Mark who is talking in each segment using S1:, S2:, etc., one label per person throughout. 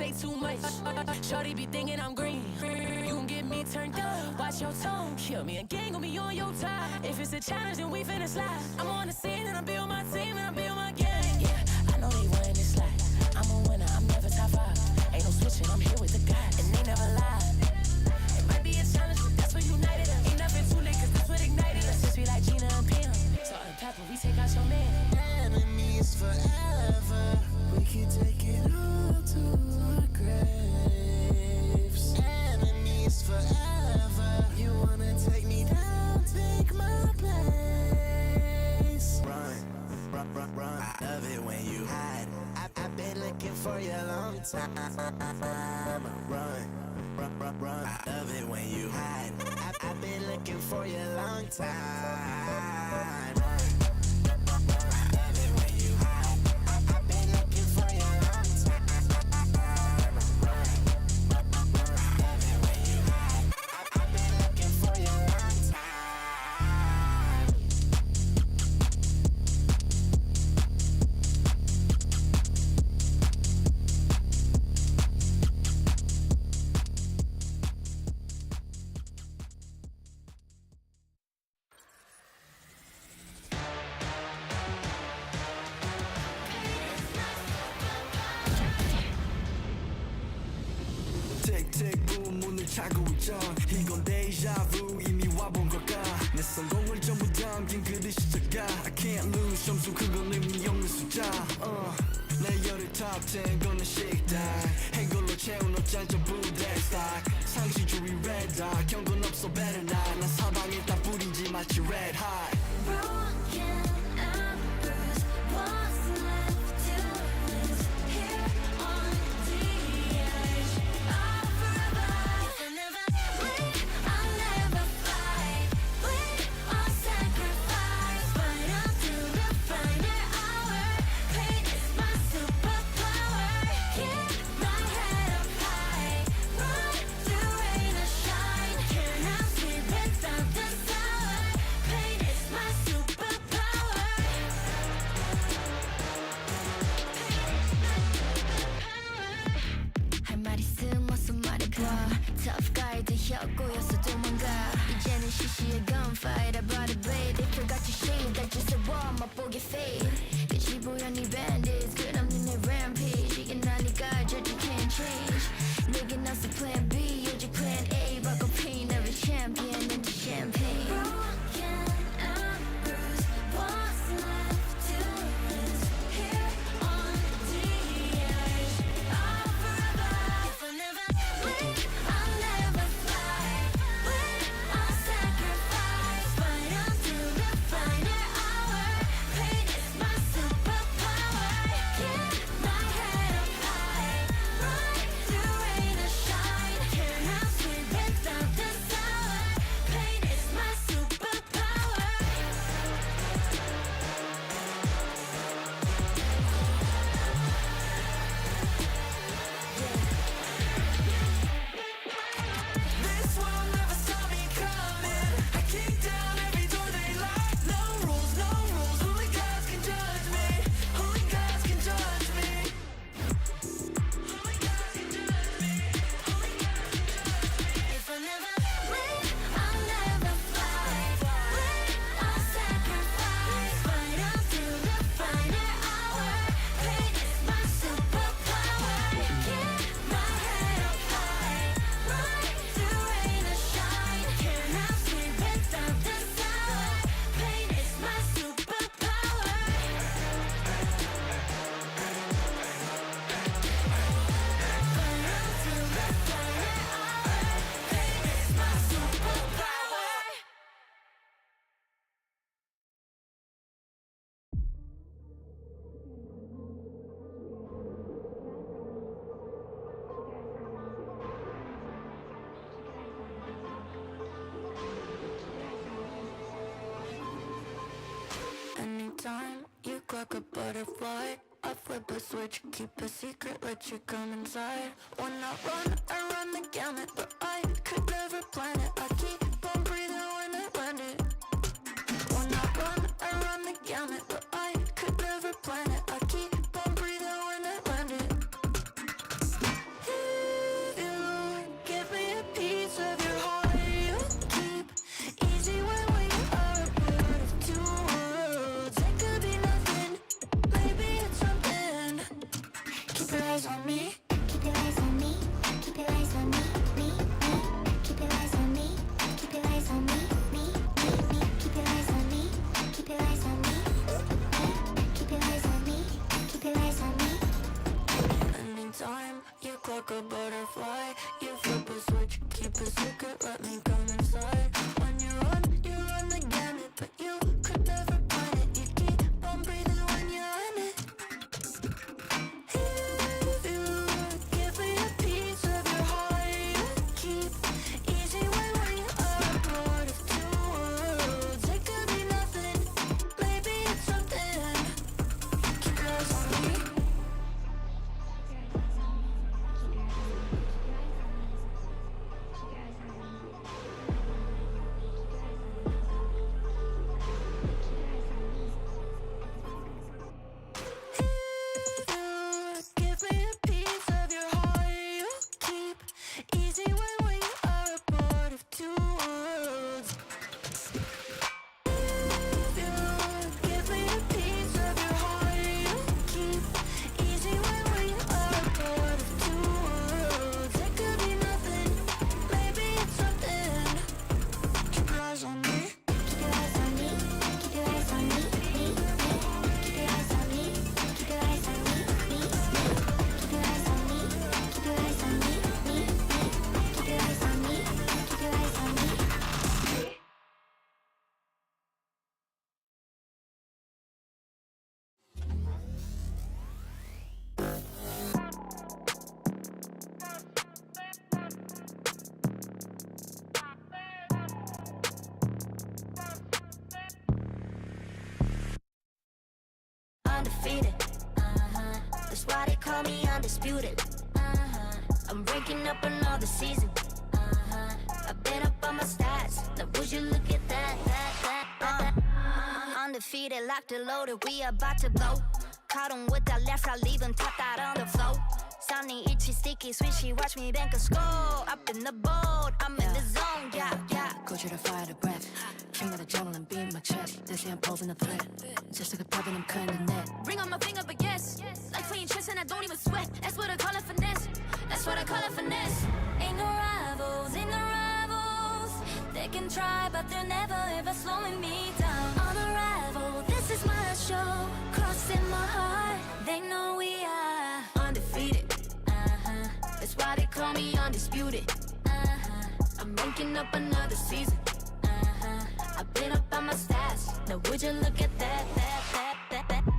S1: say too much. Shorty be thinking I'm green. You gon' get me turned up. Watch your tone. Kill me again, gon' be on your time. If it's a challenge, then we finna slide. I'm on the scene and I build my team and I build my game. Yeah, I know they wantin' this slide. I'm a winner, I'm never top 5. Ain't no switching, I'm here with the guys, and they never lie. It might be a challenge, but that's what united us. Ain't nothing too late, cause that's what ignited us. Just be like Gina and Pam. Salt and pepper, we take out your man.
S2: Enemies forever. We can take it all to our graves. Enemies forever. You wanna take me down, take my place. Run, run, run, run. Love it when you hide. I've been looking for you a long time. Run, run, run, run. Love it when you hide. I've been looking for you a long time.
S3: 차고 있죠. 이건 데자부 이미 와본 걸까. 내 성공을 전부 담긴 그릇이 작아. I can't lose 점수 그건 의미 없는 숫자. 내 열의 top 10 거는 식당. 해골로 채운 옷장 전부 대스탁. 상시주의 red dot 경고는 없어 better not. 난 사방에 다 뿌린지 마치 red hot.
S4: Broken and bruised, what's left to lose here on the edge of forever. If I never leave, I'll never fight. We all sacrifice, but until the final hour, pain is my superpower. Keep my head up high, run through rain or shine. Cannot sleep without the sour. Pain is my superpower. 할 말 있음 어서 말해봐. Tough guy 되었고여서 도망가. 이제는 시시해 gunfight. I brought a blade. They forgot to shave. 날 주세워 맛보게 fade. 끝이 보여 네 bandits. 끝없는 내 rampage. 이게 나니까 judge you can't change. 내게 나서 plan B 오직 plan A. 바꿔 pain every champion into champagne. Broken and bruised, what's left to lose here on the edge of forever. If I never leave, I'll never fight. We all sacrifice, but until the final hour, pain is my superpower. Keep my head up high, run through rain or shine. Cannot sleep without the sour. Pain is my superpower.
S2: This will never stop me coming. I kick down every door they lock. No rules, no rules. Only gods can judge me. Only gods can judge me. Only gods can judge me. Only gods can judge me.
S4: If I never leave, I'll never fight. We all sacrifice, but until the final hour, pain is my superpower. Keep my head up high, run through rain or shine. Cannot sleep without the sour. Pain is my superpower. But until the final hour, pain is my superpower. Anytime you crack a butterfly, I flip a switch, keep a secret, let you come inside. When I run the gamut, but I could never plan it. I keep on breathing when I land it. When I run the gamut, but I could never plan it. I keep on breathing when I land it. undefeated. That's why they call me undisputed. I'm ranking up another season. I've been up on my stats. Now would you look at that? Undefeated, locked and loaded. We about to blow. Caught 'em with that left, I leave 'em tapped out on the floor. Sounding itchy, sticky, swishy, watch me bank a score. Up in the boat, I'm in the zone, yeah.
S5: 고지를 fire the breath. King of the jungle and beat my chest. They say I'm posing a threat. Just like a puppet, I'm cutting the net.
S4: Ring on my finger, but yes. Like playing chess and I don't even sweat. That's what I call it finesse. That's what I call it finesse. Ain't no rivals, ain't no rivals. They can try, but they're never ever slowing me down. Unrival, this is my show. Crossing my heart, they know we are undefeated. That's why they call me undisputed. I'm ranking up another season. I've been up on my stats. Now would you look at that?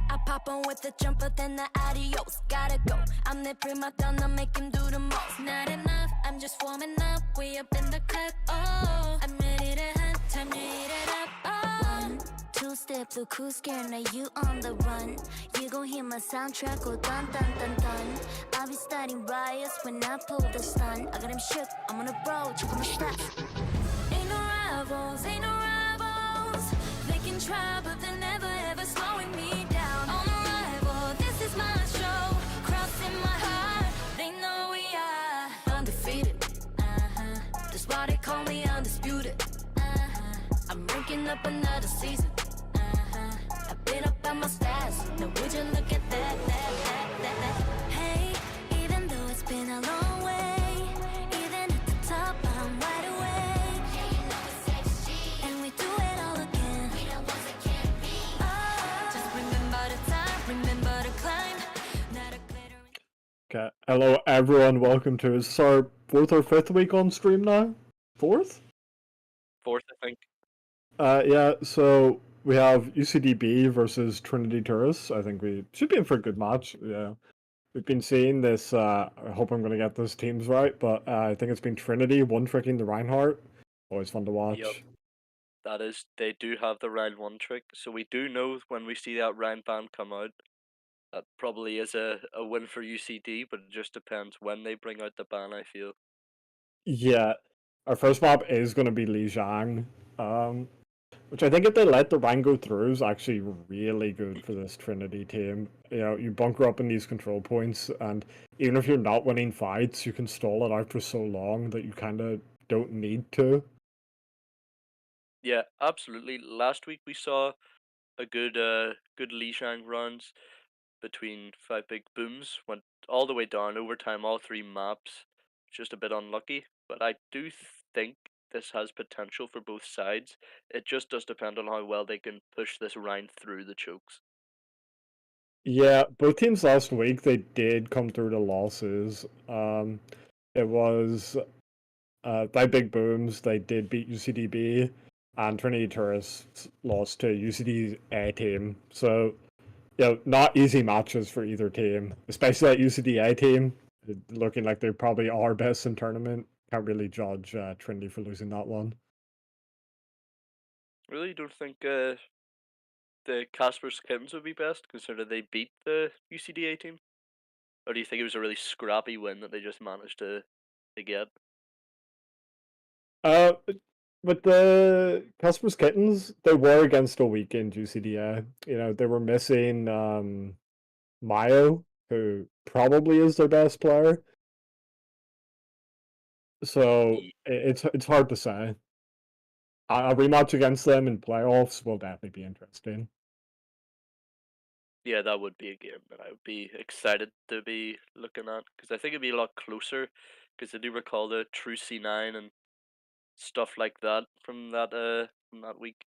S4: I pop on with the jumper, then the adios. Gotta go. I'm the prima donna, make him do the most. Not enough, I'm just warming up. We up in the cut. Oh, I'm ready to hunt. Time to eat it up. Oh. 1, 2 step, look who's scared. Now you on the run. You gon' hear my soundtrack go dun dun dun dun. I'll be starting riots when I pull the stun. I got him shook. I'm on a bro. Check on my stats. Ain't no rivals, ain't no rivals. They can try, but they're never ever slowing me down. On arrival, this is my show. Crossing my heart, they know we are undefeated. That's why they call me undisputed. I'm ranking up another season. I've been up on my stats. Now would you look at that? Hey, even though it's been a long way, even at the top, I'm wide awake. Yeah, you know it's XG. And we do it all again. We the ones that can't be. Oh, just remember the time, remember the climb. Not a glittering.
S6: Okay, hello everyone, welcome to is this our 4th or 5th week on stream now? 4th?
S7: 4th, I think.
S6: Yeah, so we have UCD B versus Trinity Tourists. I think we should be in for a good match, yeah. We've been seeing this, I hope I'm gonna get those teams right, but I think it's been Trinity, one tricking the Reinhardt. Always fun to watch.
S7: Yep. That is, they do have the round 1 trick, so we do know when we see that round ban come out, that probably is a win for UCD, but it just depends when they bring out the ban, I feel.
S6: Yeah, our first map is gonna be Lijiang, which I think if they let the Rhine go through is actually really good for this Trinity team. You know, you bunker up in these control points, and even if you're not winning fights, you can stall it out for so long that you kind of don't need to.
S7: Yeah, absolutely. Last week we saw a good Lijiang runs between 5 big booms, went all the way down overtime, all 3 maps. Just a bit unlucky, but I do think this has potential for both sides. It just does depend on how well they can push this round through the chokes.
S6: Yeah, both teams last week, they did come through the losses. It was 5 big booms, they did beat UCD B, and Trinity Tourists lost to UCD's A team. So, you know, not easy matches for either team, especially that UCD A team, looking like they probably are best in tournament. Can't really judge Trinity for losing that one.
S7: Really don't think the Casper's Kittens would be best, considering they beat the UCDA team? Or do you think it was a really scrappy win that they just managed to get?
S6: Uh, but the Customers Kittens, they were against a weakened UCDA. You know, they were missing Mayo, who probably is their best player. So it's hard to say. A rematch against them in playoffs will definitely be interesting.
S7: Yeah, that would be a game that I would be excited to be looking at, because I think it'd be a lot closer, because I do recall the True C9 and stuff like that from that week.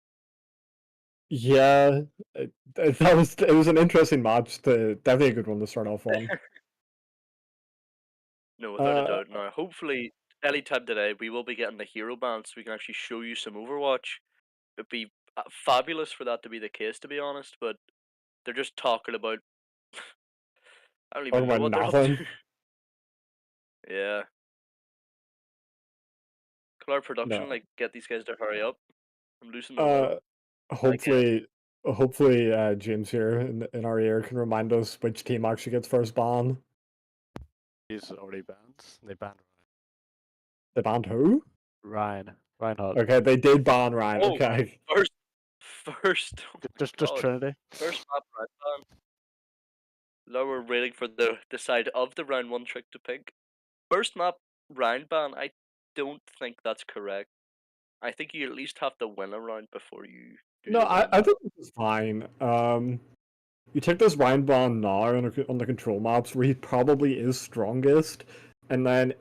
S6: Yeah, it was an interesting match. Definitely a good one to start off on.
S7: No, without a
S6: Uh,
S7: doubt. Now, hopefully, anytime today, we will be getting the hero band, so we can actually show you some Overwatch. It'd be fabulous for that to be the case, to be honest, but they're just talking about. I don't
S6: talking
S7: even know
S6: about
S7: what they're up
S6: nothing.
S7: to. Yeah. Color
S6: No.
S7: production, like, get these guys to hurry up. I'm losing my will. I get it.
S6: Hopefully, Hopefully, James here in our ear can remind us which team actually gets first ban.
S8: He's already banned. They banned
S6: They banned who?
S8: Ryan. Ryan Hutt.
S6: Okay, they did ban Ryan.
S7: Oh,
S6: Okay.
S7: First. Oh my
S8: Just
S7: God.
S8: Trinity.
S7: First map Ryan ban. Now we're waiting for the side of the round 1 trick to pick. First map Ryan ban. I don't think that's correct. I think you at least have to win a round before you do
S6: No,
S7: the Ryan
S6: I
S7: ban.
S6: think this is fine. You take this Ryan ban now on the control maps where he probably is strongest, and then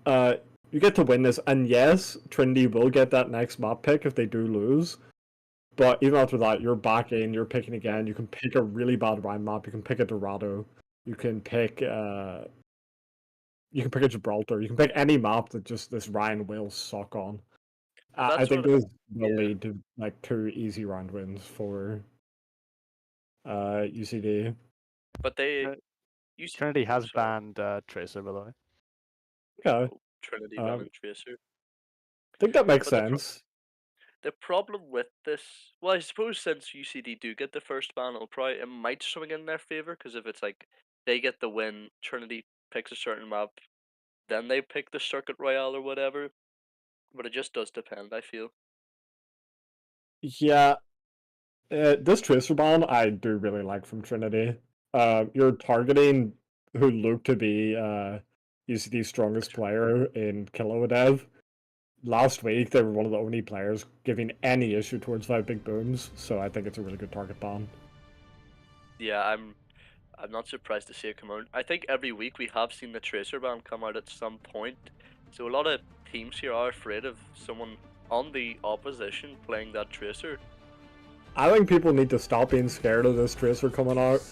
S6: you get to win this. And yes, Trinity will get that next map pick if they do lose. But even after that, you're back in, you're picking again. You can pick a really bad Ryan map. You can pick a Dorado. You can pick a Gibraltar. You can pick any map that just this Ryan will suck on. I
S7: That's
S6: think
S7: what-
S6: this will
S7: yeah.
S6: lead to like 2 easy round wins for UCD.
S7: But they
S8: Trinity has
S7: sorry.
S8: banned Tracer, by the way.
S6: Okay,
S7: Trinity
S6: Um,
S7: banning Tracer.
S6: I think that makes
S7: But the
S6: sense.
S7: The problem with this, well, I suppose since UCD do get the first ban, it might swing in their favor, because if it's like they get the win, Trinity picks a certain map, then they pick the Circuit Royale or whatever. But it just does depend, I feel.
S6: Yeah, this Tracer ban I do really like from Trinity. You're targeting who look to be UCD's strongest player in Kilowadev. Last week, they were one of the only players giving any issue towards 5 big booms, so I think it's a really good target ban.
S7: Yeah, I'm not surprised to see it come out. I think every week we have seen the Tracer ban come out at some point, so a lot of teams here are afraid of someone on the opposition playing that Tracer.
S6: I think people need to stop being scared of this Tracer coming out,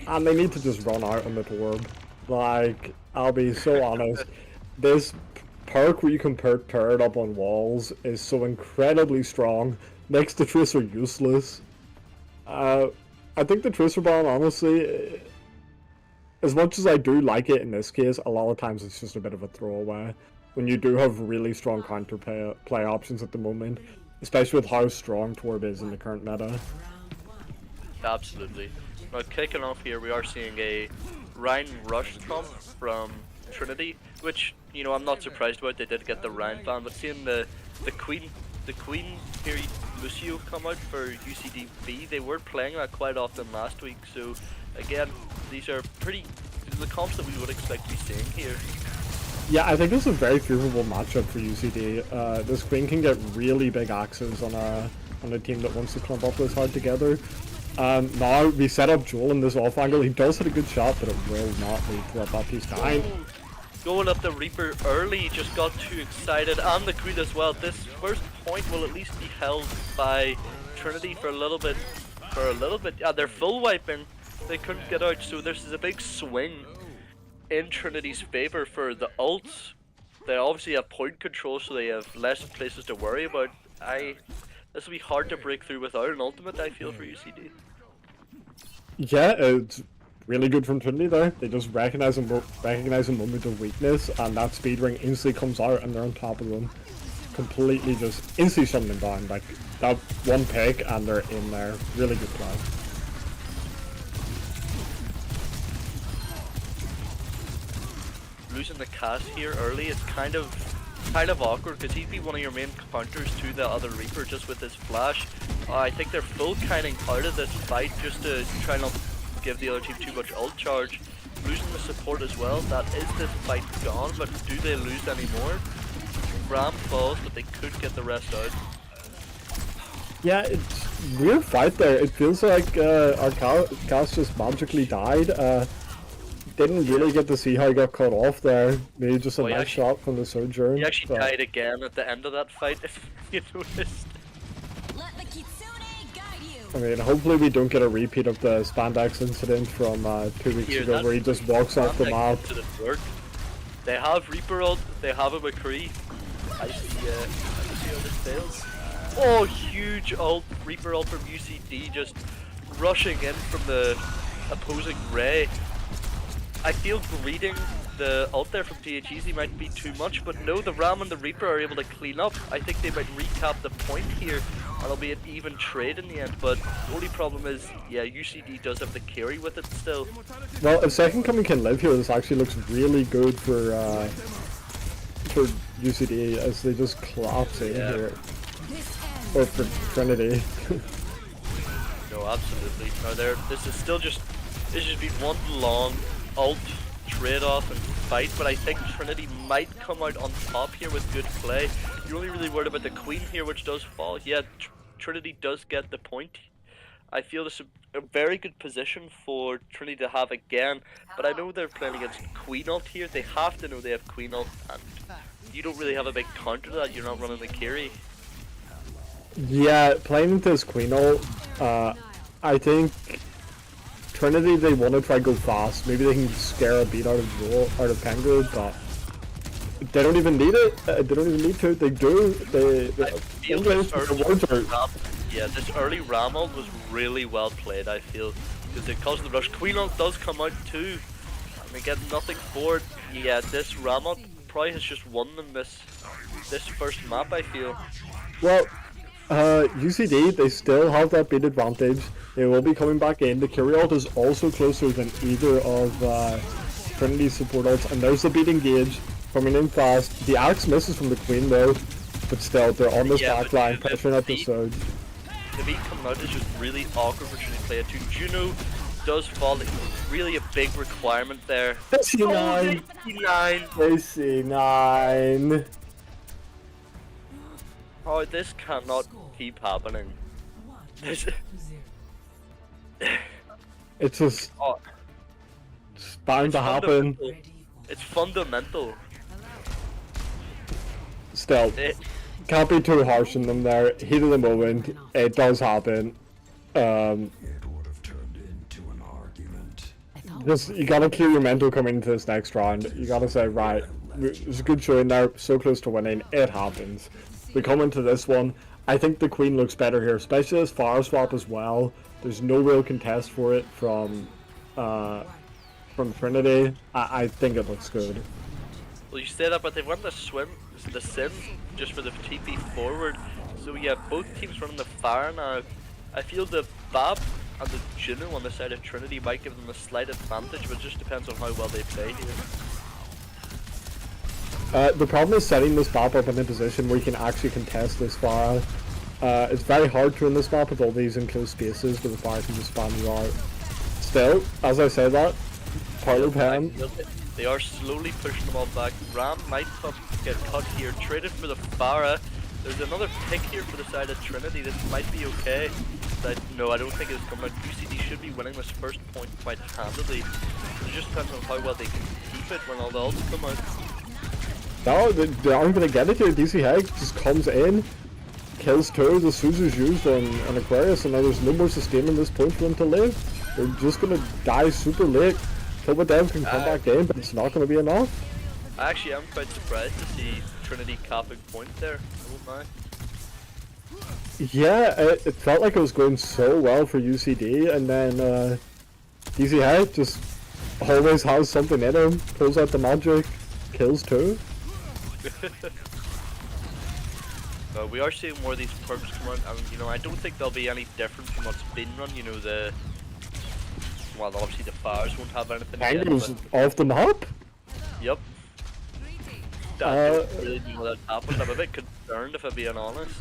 S6: and they need to just run out on the Torb. Like, I'll be so honest, this perk where you can turret up on walls is so incredibly strong, makes the Tracer useless. I think the Tracer ban, honestly, as much as I do like it in this case, a lot of times it's just a bit of a throwaway. When you do have really strong counter play options at the moment, especially with how strong Torb is in the current meta.
S7: Absolutely. Now, kicking off here, we are seeing a Ryan Rush comp from Trinity, which, you know, I'm not surprised about. They did get the Ryan ban, but seeing the Queen here, Lucio, come out for UCD B, they were playing that quite often last week. So again, these are the comps that we would expect to be seeing here.
S6: Yeah, I think this is a very favorable matchup for UCD. This Queen can get really big axes on a team that wants to clump up this hard together. Now we set up Joel in this off angle. He does hit a good shot, but it will not lead to that bad piece behind.
S7: Going up the Reaper early, just got too excited, and the Queen as well. This first point will at least be held by Trinity for a little bit. Yeah, they're full wiping. They couldn't get out, so this is a big swing in Trinity's favor for the ults. They obviously have point control, so they have less places to worry about. This will be hard to break through without an ultimate, I feel, for UCD.
S6: Yeah, it's really good from Trinity there. They just recognize a moment of weakness, and that speed ring instantly comes out, and they're on top of them. Completely just instantly shutting them down. Like, that one pick, and they're in there. Really good play.
S7: Losing the cast here early, it's kind of awkward, because he'd be one of your main counters to the other Reaper just with his flash. I think they're full kiting out of this fight just to try not give the other team too much ult charge. Losing the support as well, that is this fight gone, but do they lose any more? Ram falls, but they could get the rest out.
S6: Yeah, it's a weird fight there. It feels like our cast just magically died. Didn't really get to see how he got cut off there. Maybe just a nice shot from the Sojourn.
S7: He actually died again at the end of that fight, if you noticed.
S1: Let the Kitsune guide you.
S6: I mean, hopefully we don't get a repeat of the spandex incident from 2 weeks ago where he just walks off the map.
S7: They have Reaper ult, they have a McCree. I see how this fails. Oh, huge ult, Reaper ult from UCD, just rushing in from the opposing Ray. I feel greeting the ult there from THEZ might be too much, but no, the Ram and the Reaper are able to clean up. I think they might recap the point here. it'll be an even trade in the end. But the only problem is, yeah, UCD does have the carry with it still.
S6: Well, if Second Coming can live here, this actually looks really good for UCD as they just collapse in here. Or for Trinity.
S7: No, absolutely. No, this is still just, this has been one long ult trade-off and fight, but I think Trinity might come out on top here with good play. You're only really worried about the Queen here, which does fall. Yeah, Trinity does get the point. I feel this is a very good position for Trinity to have again, but I know they're playing against Queen ult here. They have to know they have Queen ult, and you don't really have a big counter to that. You're not running the carry.
S6: Yeah, playing into this Queen ult, I think Trinity, they want to try to go fast. Maybe they can scare a beat out of Pengu, but they don't even need it. They don't even need to. They do.
S7: Yeah, this early Ram ult was really well played, I feel, because it caused the rush. Queen ult does come out too, and they get nothing for it. Yeah, this Ram ult probably has just won them this first map, I feel.
S6: Well, UCD, they still have that beat advantage. They will be coming back in. The carry ult is also closer than either of Trinity's support ults, and there's the beat engage coming in fast. The axe misses from the Queen though, but still they're on this backline, pressuring at the surge.
S7: The beat coming out is just really awkward for Trinity to play it too. Juno does fall. It's really a big requirement there.
S6: C9. C9.
S7: Oh, this cannot keep happening.
S6: It's just it's bound to happen.
S7: It's fundamental.
S6: Still, can't be too harsh on them there. Heat of the moment, it does happen. Just you gotta clear your mental coming into this next round. You gotta say, right, there's a good showing there, so close to winning. It happens. We come into this one. I think the Queen looks better here, especially as fire swap as well. There's no real contest for it from Trinity. I think it looks good.
S7: Well, you say that, but they went the sim just for the TP forward. So yeah, both teams running the fire now. I feel the Bab and the Juno on the side of Trinity might give them a slight advantage, but it just depends on how well they play here.
S6: The problem is setting this map up in a position where you can actually contest this fire. It's very hard to in this map with all these enclosed spaces where the fire can just spam you out. Still, as I say that, Parlour Pen.
S7: They are slowly pushing them all back. Ram might get cut here, traded for the Farah. There's another pick here for the side of Trinity. This might be okay. But no, I don't think it's coming out. UCD should be winning this first point quite handily. It just depends on how well they can keep it when all the ults come out.
S6: No, they aren't going to get it here. DC Hag just comes in, kills two, the Suzu's used on Aquarius, and now there's no more sustaining this point for them to live. They're just going to die super late. Kilbadev can come back in, but it's not going to be enough.
S7: Actually, I'm quite surprised to see Trinity capping point there. Oh my.
S6: Yeah, it felt like it was going so well for UCD, and then DC Hag just always has something in him, pulls out the magic, kills two.
S7: We are seeing more of these perks come out, and you know, I don't think they'll be any different from what's been run. You know, well, obviously the fires won't have anything.
S6: Pengu's off the map?
S7: Yep. I don't really know that happened. I'm a bit concerned, if I'm being honest,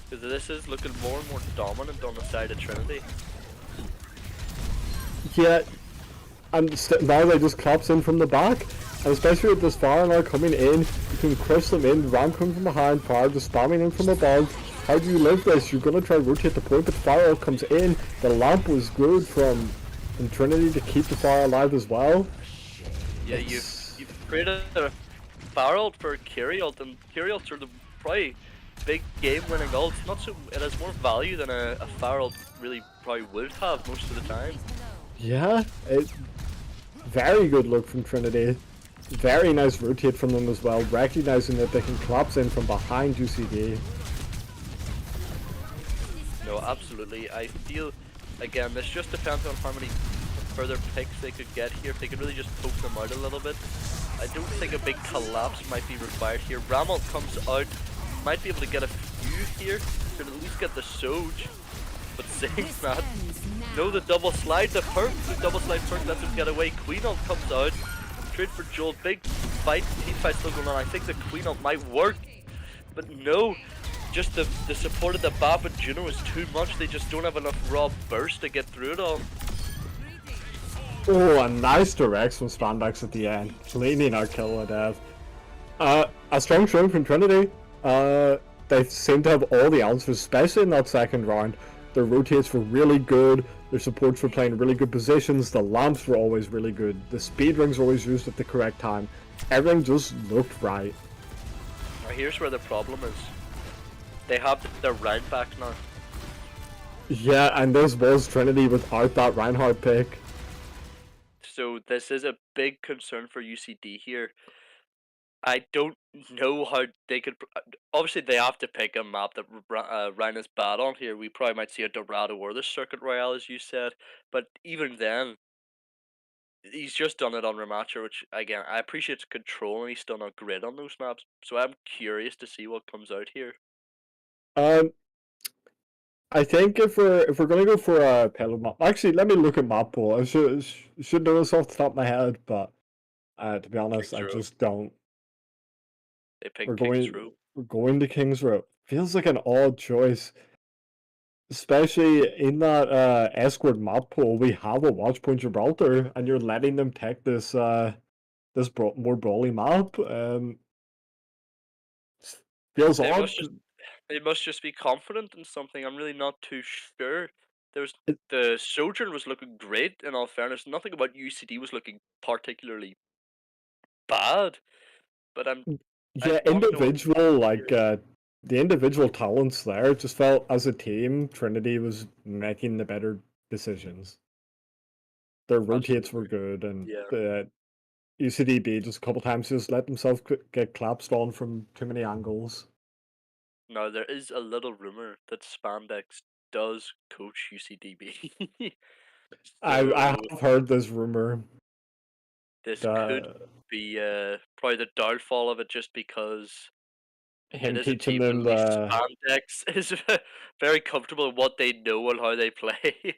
S7: because this is looking more and more dominant on the side of Trinity.
S6: Yeah, and now they just collapse in from the back. And especially with this fire now coming in, you can crush them in, Ram coming from behind, fire just spamming in from above. How do you live this? You're going to try to rotate the point, but fire comes in. The lamp was good from Trinity to keep the fire alive as well.
S7: Yeah, you've created a fire ult for carry ult, and carry ults are the probably big game winning ults. It has more value than a fire ult really probably would have most of the time.
S6: Yeah, very good look from Trinity. Very nice rotate from them as well, recognizing that they can collapse in from behind UCD.
S7: No, absolutely. I feel, again, this just depends on how many further picks they could get here. If they could really just poke them out a little bit. I don't think a big collapse might be required here. Ramel comes out, might be able to get a youth here should at least get the Soge. But saying that, no, the double slide, the double slide perk lets him get away. Queen ult comes out, trade for Joel, big fight, team fight still going on. I think the Queen ult might work, but no, just the support of the Bap and Juno is too much. They just don't have enough raw burst to get through it all.
S6: Oh, a nice direct from Spandex at the end, cleaning our kill to death. A strong showing from Trinity. They seem to have all the answers, especially in that second round. Their rotates were really good, their supports were playing really good positions, the lamps were always really good, the speed rings were always used at the correct time. Everything just looked right.
S7: Now here's where the problem is. They have their round back now.
S6: Yeah, and this was Trinity without that Reinhardt pick.
S7: So this is a big concern for UCD here. I don't know how they could. Obviously, they have to pick a map that Ryan is bad on here. We probably might see a Dorado or the Circuit Royale, as you said. But even then, he's just done it on Rematcher, which again I appreciate its control, and he's still not great on those maps. So I'm curious to see what comes out here.
S6: I think if we're gonna go for a payload map, actually, let me look at map pool. I should know this off the top of my head, but to be honest, I just don't.
S7: They picked King's Row.
S6: We're going to King's Row. Feels like an odd choice, especially in that escort map pool. We have a Watchpoint Gibraltar, and you're letting them take this more brawly map. Feels odd.
S7: They must just be confident in something. I'm really not too sure. The Sojourn was looking great. In all fairness, nothing about UCD was looking particularly bad. But
S6: individual the individual talents there just felt as a team Trinity was making the better decisions. Their rotates were good, and the UCD B just a couple times just let themselves get collapsed on from too many angles.
S7: Now there is a little rumor that Spandex does coach UCD B.
S6: I have heard this rumor.
S7: This could be probably the downfall of it, just because
S6: him
S7: it is a
S6: teaching
S7: team
S6: them
S7: Spandex is very comfortable in what they know and how they play.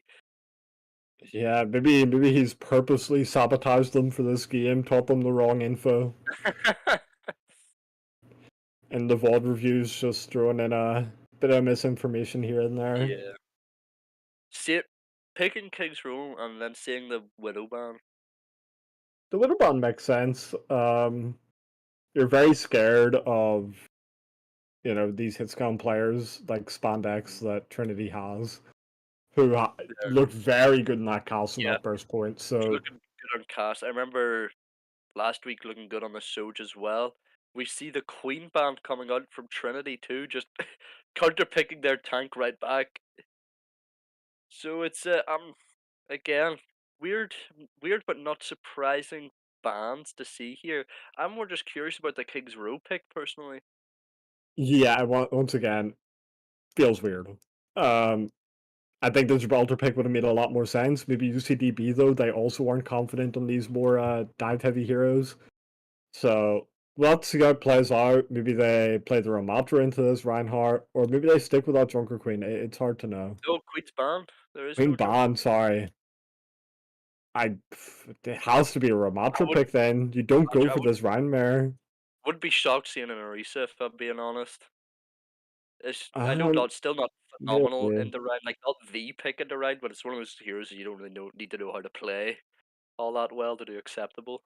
S6: Yeah, maybe he's purposely sabotaged them for this game, taught them the wrong info. And the VOD reviews just throwing in a bit of misinformation here and there.
S7: Yeah. See it, picking King's Row and then seeing the Widow ban.
S6: The Widow ban makes sense. You're very scared of, these hitscan players like Spandex that Trinity has, who look very good in that cast and that burst point. So
S7: looking good on cast. I remember last week looking good on the Soj as well. We see the Queen band coming out from Trinity too, just counter-picking their tank right back. So it's again weird but not surprising bands to see here. I'm more just curious about the King's Row pick personally.
S6: Yeah, once again feels weird. I think the Gibraltar pick would have made a lot more sense. Maybe UCD B though, they also weren't confident on these more dive-heavy heroes. So let's see how it plays out. Maybe they play the Ramatra into this Reinhardt, or maybe they stick with that Junker Queen. It's hard to know.
S7: No, Queen's banned. There is
S6: Queen
S7: no
S6: banned, sorry. It has to be a Ramatra pick then. You don't go for this Reinmare.
S7: Would be shocked seeing an Orisa, if I'm being honest. I know it's still not phenomenal in the ride, like not the pick in the ride, but it's one of those heroes you don't really need to know how to play all that well to do acceptable.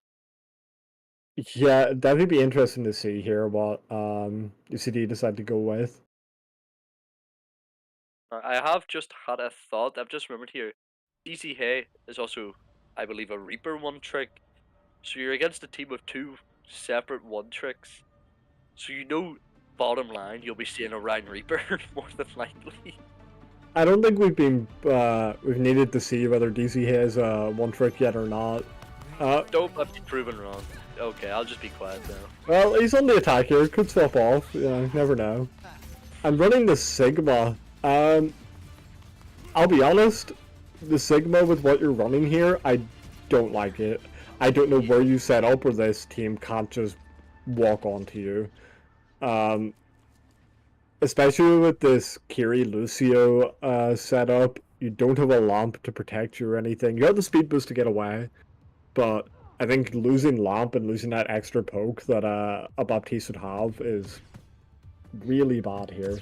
S6: Yeah, that would be interesting to see here what UCD decide to go with.
S7: I have just had a thought. I've just remembered here. DC Hay is also, I believe, a Reaper one trick. So you're against a team of two separate one tricks. So bottom line, you'll be seeing a Ryan Reaper more than likely.
S6: I don't think we've needed to see whether DC has a one trick yet or not.
S7: Don't let me proven wrong. Okay, I'll just be quiet now.
S6: Well, he's on the attack here. Could swap off. Never know. I'm running the Sigma. I'll be honest. The Sigma with what you're running here, I don't like it. I don't know where you set up where this team can't just walk onto you. especially with this Kiri Lucio setup, you don't have a lamp to protect you or anything. You have the speed boost to get away, but I think losing lamp and losing that extra poke that a Baptiste would have is really bad here.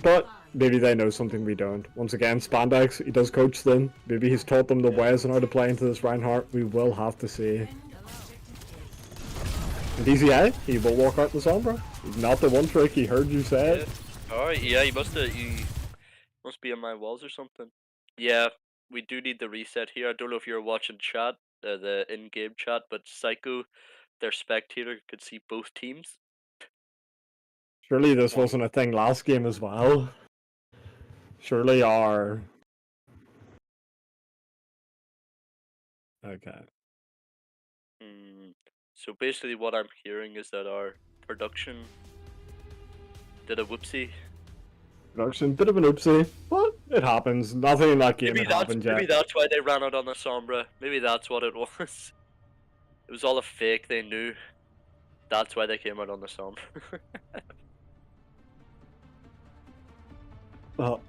S6: But maybe they know something we don't. Once again, Spandex, he does coach them. Maybe he's taught them the ways on how to play into this Reinhardt. We will have to see. And DZA, he will walk out the Sombra. He's not the one trick, he heard you say it.
S7: Alright, yeah, he must be on my walls or something. Yeah, we do need the reset here. I don't know if you're watching chat, the in-game chat, but Psycho, their spectator, could see both teams.
S6: Surely this wasn't a thing last game as well. Surely our... Okay.
S7: So basically what I'm hearing is that our production did a whoopsie.
S6: Production, bit of an oopsie, but it happens. Nothing in that game had happened yet.
S7: Maybe that's why they ran out on the Sombra. Maybe that's what it was. It was all a fake, they knew. That's why they came out on the Sombra.
S6: Well,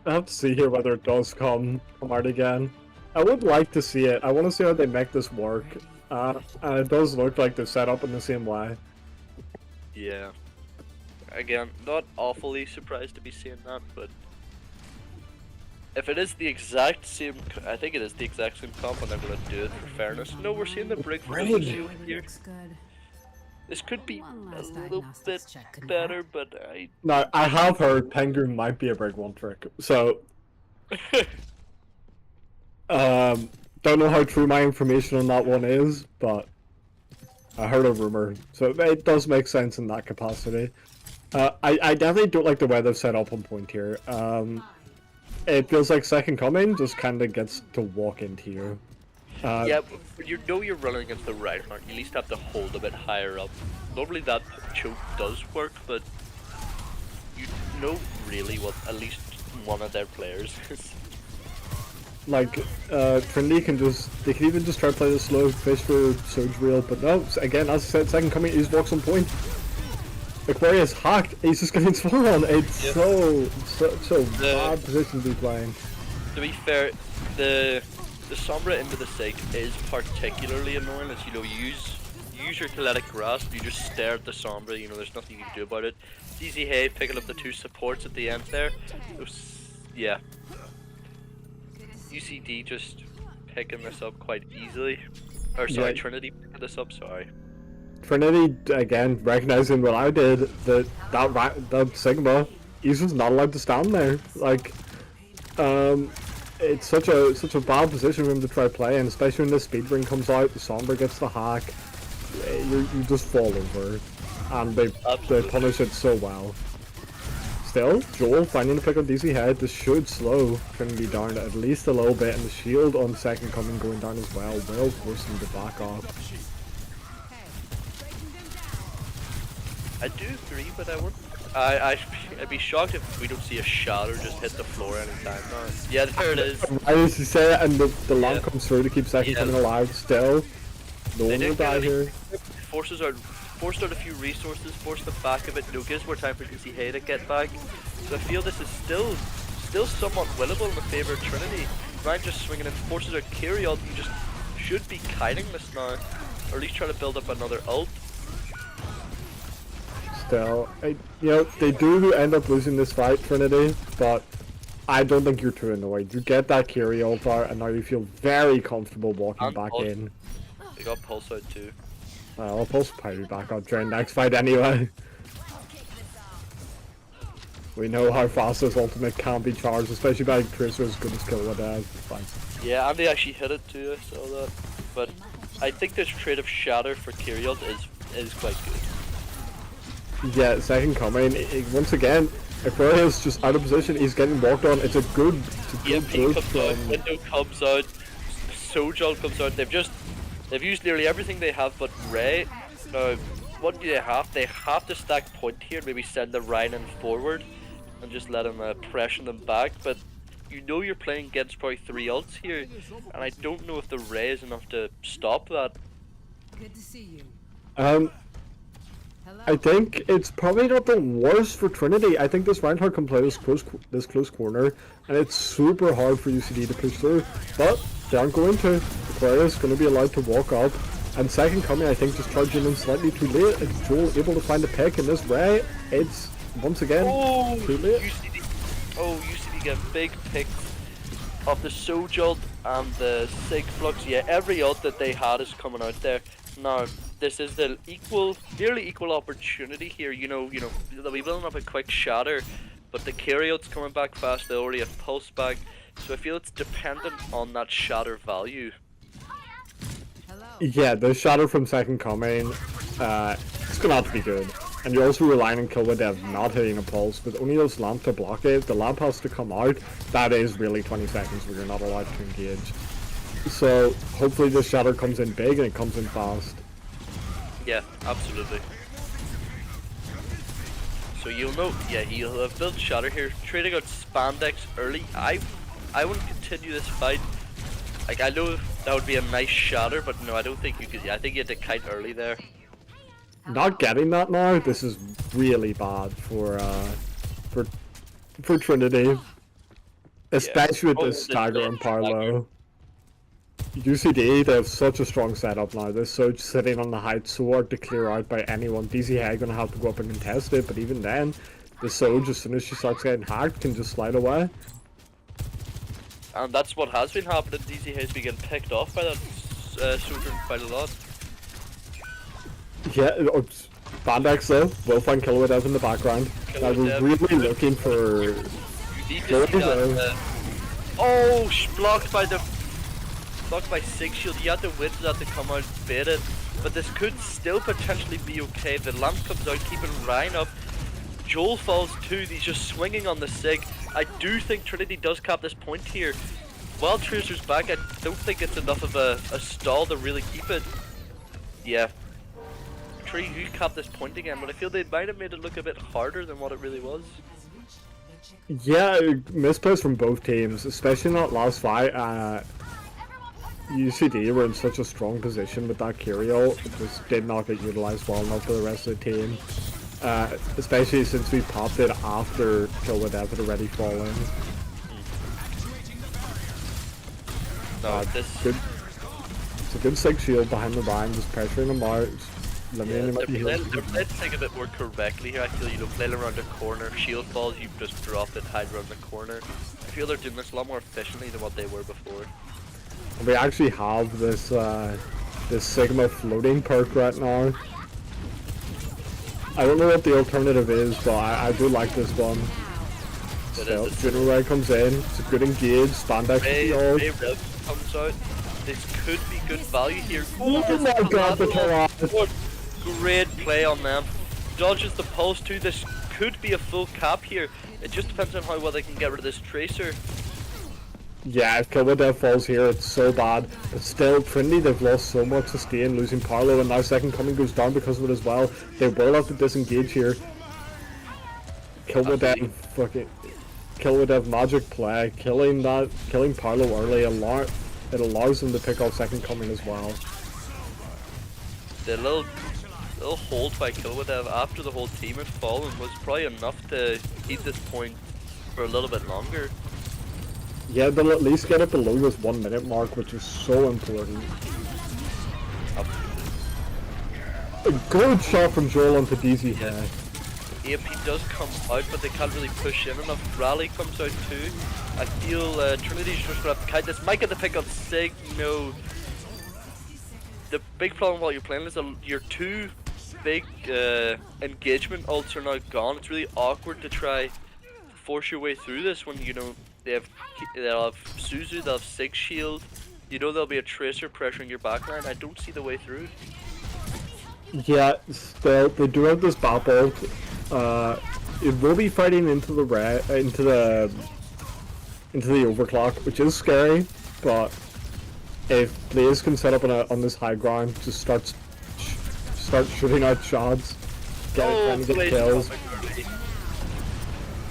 S6: I have to see here whether it does come out again. I would like to see it. I want to see how they make this work. And it does look like they're set up in the same way.
S7: Yeah. Again, not awfully surprised to be seeing that, but if it is the exact same, I think it is the exact same comp, and I'm gonna do it for fairness. No, we're seeing the break for the Lucio here. This could be a little bit better, but
S6: Now, I have heard Penguin might be a break one trick, so don't know how true my information on that one is, but I heard a rumor, so it does make sense in that capacity. I definitely don't like the way they've set up on point here. It feels like Second Coming just kind of gets to walk into you.
S7: Yeah, but you know you're running against the Reinhardt, you at least have to hold a bit higher up. Normally that choke does work, but you know really what at least one of their players is.
S6: Like, Trinity can even just try to play the slow fish for Surge Reel, but no, again, as I said, Second Coming, he just walks on point. Aquarius hacked, he's just getting spawned. It's so bad position to be playing.
S7: To be fair, the Sombra into the Sig is particularly annoying, as you know, you use your kinetic grasp, you just stare at the Sombra, you know, there's nothing you can do about it. It's easy Hay picking up the two supports at the end there. Yeah. UCD just picking this up quite easily. Or sorry, yeah. Trinity picking this up, sorry.
S6: Trinity, again, recognizing what I did, that Sigma, he's just not allowed to stand there. Like, it's such a bad position for him to try playing, especially when the speed ring comes out, the Sombra gets the hack, you just fall over, and they punish it so well. Still, Joel finding the pick on DC Head, this should slow Trinity down at least a little bit, and the shield on Second Coming going down as well will force him to back off.
S7: I do agree, but I wouldn't. I'd be shocked if we don't see a shatter just hit the floor anytime now. Yeah, there it is.
S6: I used to say it, and the lamp comes through to keep Second Coming alive. Still, no one will die here.
S7: Forced out a few resources, forced the back of it. No, gives more time for DC Hay to get back. So I feel this is still somewhat winnable in the favor of Trinity. Ryan just swinging in, forces out Kyriel. You just should be kiting this now, or at least try to build up another ult.
S6: Still, they do end up losing this fight, Trinity, but I don't think you're too annoyed. You get that Kyrie ult out, and now you feel very comfortable walking back in.
S7: They got Pulse out too.
S6: Well, Pulse will probably be back out during next fight anyway. We know how fast this ultimate can be charged, especially by Tracer as good as Kill
S7: Yeah, and they actually hit it too, I saw that. But I think this trade of Shatter for Kyrie ult is quite good.
S6: Yeah, Second Coming, once again, Aquarius just out of position, he's getting walked on, it's a good boost from...
S7: Window comes out, Sojal comes out, they've used nearly everything they have but Ray. Now, what do they have? They have to stack point here, maybe send the Rhino forward and just let him pressure them back, but you know you're playing against probably 3 ults here, and I don't know if the Ray is enough to stop that.
S5: Good to see you.
S6: I think it's probably not the worst for Trinity. I think this Reinhardt can play this close corner, and it's super hard for UCD to push through. But they aren't going to. The player is going to be allowed to walk up. And second coming, I think, just charging in slightly too late. And Joel able to find a pick in this way. It's once again too late.
S7: UCD get big picks of the Sojult and the Sig Flux. Yeah, every ult that they had is coming out there. Now, this is the nearly equal opportunity here. You know, they'll be building up a quick shatter, but the carry out's coming back fast. They already have pulse back, so I feel it's dependent on that shatter value.
S6: Yeah, the shatter from second coming, it's gonna have to be good. And you're also relying on Kilwadev not hitting a pulse, with only those lamp to block it. The lamp has to come out. That is really 20 seconds where you're not allowed to engage. So hopefully this shatter comes in big and it comes in fast.
S7: Yeah, absolutely. So you'll know, yeah, he'll have built shatter here, trading out spandex early. I wouldn't continue this fight. Like, I know that would be a nice shatter, but no, I don't think you could. Yeah, I think you had to kite early there.
S6: Not getting that now, this is really bad for Trinity. Especially with this stagger and Parlow. UCD, they have such a strong setup now. They're so sitting on the height, so hard to clear out by anyone. DZ Hag gonna have to go up and contest it, but even then, the Soj, as soon as she starts getting hacked, can just slide away.
S7: And that's what has been happening. DZ has been getting picked off by that Sojourn quite a lot.
S6: Yeah, Bandex though, will find Kilwadev in the background. We're really looking for...
S7: You need to see that, oh, blocked by Sig Shield. You had to wait for that to come out, bait it. But this could still potentially be okay. The lamp comes out, keeping Ryan up. Joel falls too, he's just swinging on the Sig. I do think Trinity does cap this point here. While Tracer's back, I don't think it's enough of a stall to really keep it. Yeah. Tree, you cap this point again, but I feel they might have made it look a bit harder than what it really was.
S6: Yeah, misplays from both teams, especially in that last fight. UCD were in such a strong position with that Curio, it just did not get utilized well enough for the rest of the team. Especially since we popped it after Kilwadev had already fallen.
S7: No,
S6: it's a good Sig Shield behind the line, just pressuring them out.
S7: They're playing thing a bit more correctly here. I feel, you know, playing around the corner, shield falls, you just drop it, hide around the corner. I feel they're doing this a lot more efficiently than what they were before.
S6: We actually have this this Sigma floating perk right now. I don't know what the alternative is, but I do like this one. So, General comes in, it's a good engage, spandex
S7: comes out. This could be good value here.
S6: Oh my god, the Torah!
S7: Great play on them. Dodges the pulse too. This could be a full cap here. It just depends on how well they can get rid of this Tracer.
S6: Yeah, if Kilwadev falls here, it's so bad. But still, Trinity, they've lost so much sustain, losing Parlow, and now second coming goes down because of it as well. They will have to disengage here. Kilwadev, Kilwadev magic play, killing Parlow early, it allows them to pick off second coming as well.
S7: The little hold by Kilwadev after the whole team had fallen was probably enough to keep this point for a little bit longer.
S6: Yeah, they'll at least get it below this 1 minute mark, which is so important. A good shot from Joel onto DZ here.
S7: AP does come out, but they can't really push in enough. Rally comes out too. I feel Trinity's just gonna have to kite this. Might get the pick on Sig, no. The big problem while you're playing is your two big engagement ults are now gone. It's really awkward to try to force your way through this when, you know, they'll have Suzu, they'll have Sig Shield. You know there'll be a Tracer pressuring your backline. I don't see the way through.
S6: Yeah, still, they do have this bop ult. It will be fighting into the overclock, which is scary, but if Blaze can set up on this high ground, just start shooting out shots, trying to get kills.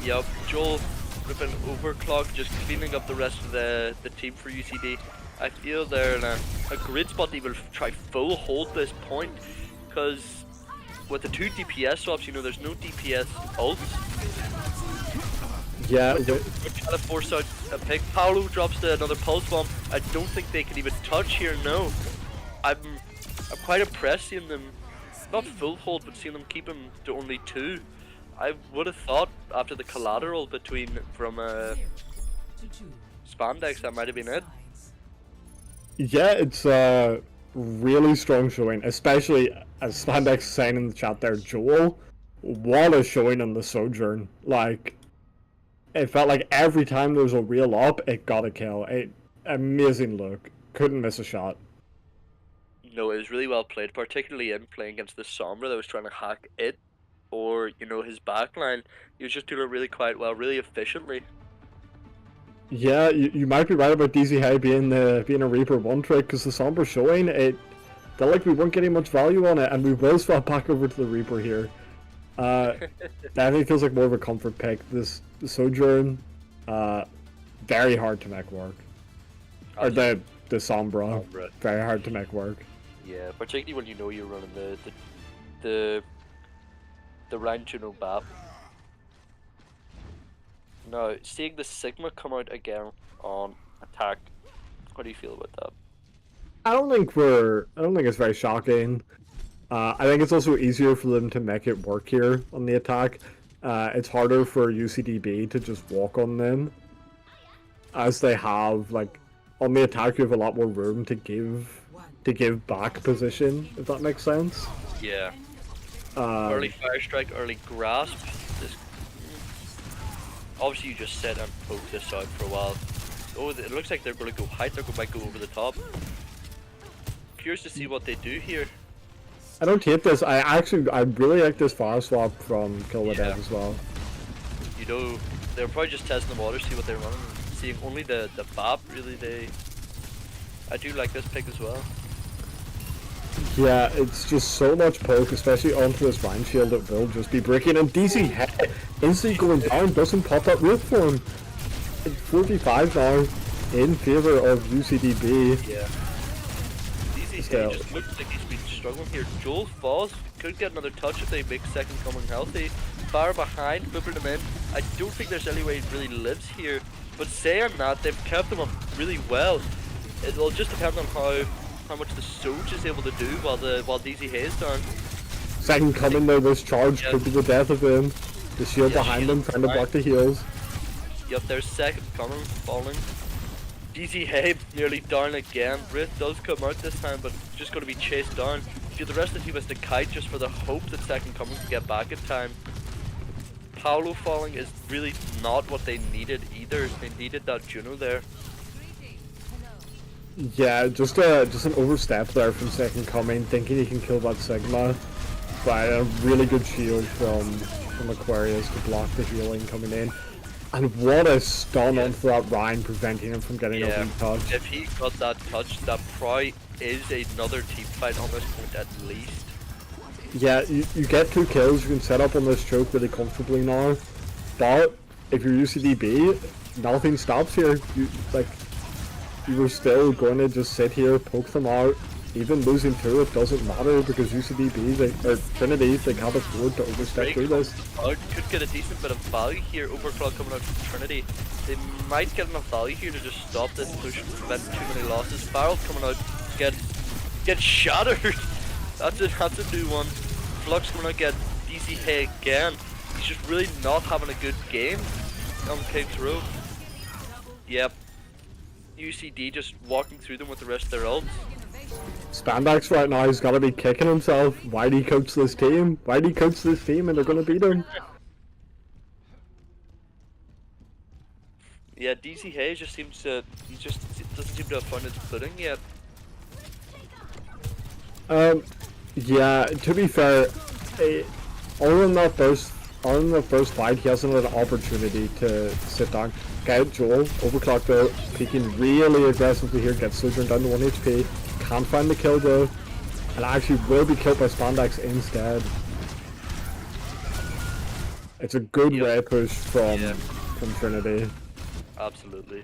S7: Yep, Joel ripping overclock, just cleaning up the rest of the team for UCD. I feel they're in a great spot to even try full hold this point, because with the 2 DPS swaps, you know, there's no DPS ults.
S6: Yeah,
S7: They're trying to force out a pick. Paolo drops another pulse bomb. I don't think they can even touch here. No, I'm quite impressed seeing them, not full hold, but seeing them keep him to only 2. I would have thought after the collateral from Spandex that might have been it.
S6: yeah, it's a really strong showing, especially as Spandex saying in the chat there, Joel, what a showing on the Sojourn. Like, it felt like every time there was a real up, it got a kill. Amazing look. Couldn't miss a shot.
S7: No, it was really well played, particularly in playing against the Sombra that was trying to hack it, or, you know, his backline. He was just doing it really quite well, really efficiently.
S6: Yeah, you might be right about DZ High being a Reaper 1 trick, because the Sombra showing, it felt like we weren't getting much value on it, and we will swap back over to the Reaper here. Definitely feels like more of a comfort pick. The Sojourn, very hard to make work. Or the Sombra, very hard to make work.
S7: Yeah, particularly when you know you're running the Ryan Juno BAP. Now, seeing the Sigma come out again on attack, what do you feel about that?
S6: I don't think it's very shocking. I think it's also easier for them to make it work here on the attack. It's harder for UCD B to just walk on them, as they have, like, on the attack you have a lot more room to give back position, if that makes sense.
S7: Yeah. Early fire strike, early grasp. Obviously you just sit and poke this out for a while. Oh, it looks like they're going to go height, might go over the top. Curious to see what they do here.
S6: I don't hate this. I really like this fire swap from Killadev as well.
S7: You know, they're probably just testing the water, see what they're running. Seeing only the BAP, really, I do like this pick as well.
S6: Yeah, it's just so much poke, especially onto this Vine Shield that will just be breaking. And DC Head instantly going down, doesn't pop that root for him. It's 45 now in favour of UCDB.
S7: Yeah. DC Head just looks like he's been struggling here. Joel falls, could get another touch if they make second coming healthy. Far behind, flipping him in. I don't think there's any way he really lives here. But saying that, they've kept him up really well. It will just depend on how much the Soj is able to do while DZ Hayes down.
S6: Second coming though, this charge could be the death of him. The shield behind him trying to block the heals.
S7: Yep, there's second coming, falling. DZ Hay nearly down again. Wraith does come out this time, but just going to be chased down. The rest of the team has to kite just for the hope that second coming can get back in time. Paolo falling is really not what they needed either. They needed that Juno there.
S6: Yeah, just an overstep there from second coming, thinking he can kill that Sigma. But a really good shield from Aquarius to block the healing coming in. And what a stun onto that Ryan, preventing him from getting open touch.
S7: If he got that touch, that probably is another team fight on this point at least.
S6: Yeah, you get 2 kills, you can set up on this choke really comfortably now. But if you're UCDB, nothing stops here. You were still going to just sit here, poke them out. Even losing 2, it doesn't matter, because UCDB, or Trinity, they can't afford to overstep through this.
S7: Could get a decent bit of value here. Overclock coming out from Trinity. They might get enough value here to just stop this push and prevent too many losses. Barrel coming out, get shattered. That's a new one. Flux coming out, get DC Hay again. He's just really not having a good game on King's Row. Yep. UCD just walking through them with the rest of their ults.
S6: Spandex right now has got to be kicking himself. Why do he coach this team? Why do he coach this team and they're going to beat him?
S7: Yeah, DC Hayes just seems to, he just doesn't seem to have found his footing yet.
S6: Yeah, to be fair, other than that first fight, he hasn't had an opportunity to sit down. Okay, Joel, overclock though, peeking really aggressively here, gets Sojourn down to 1 HP. Can't find the kill though, and actually will be killed by Spandex instead. It's a good ray push from Trinity.
S7: Absolutely.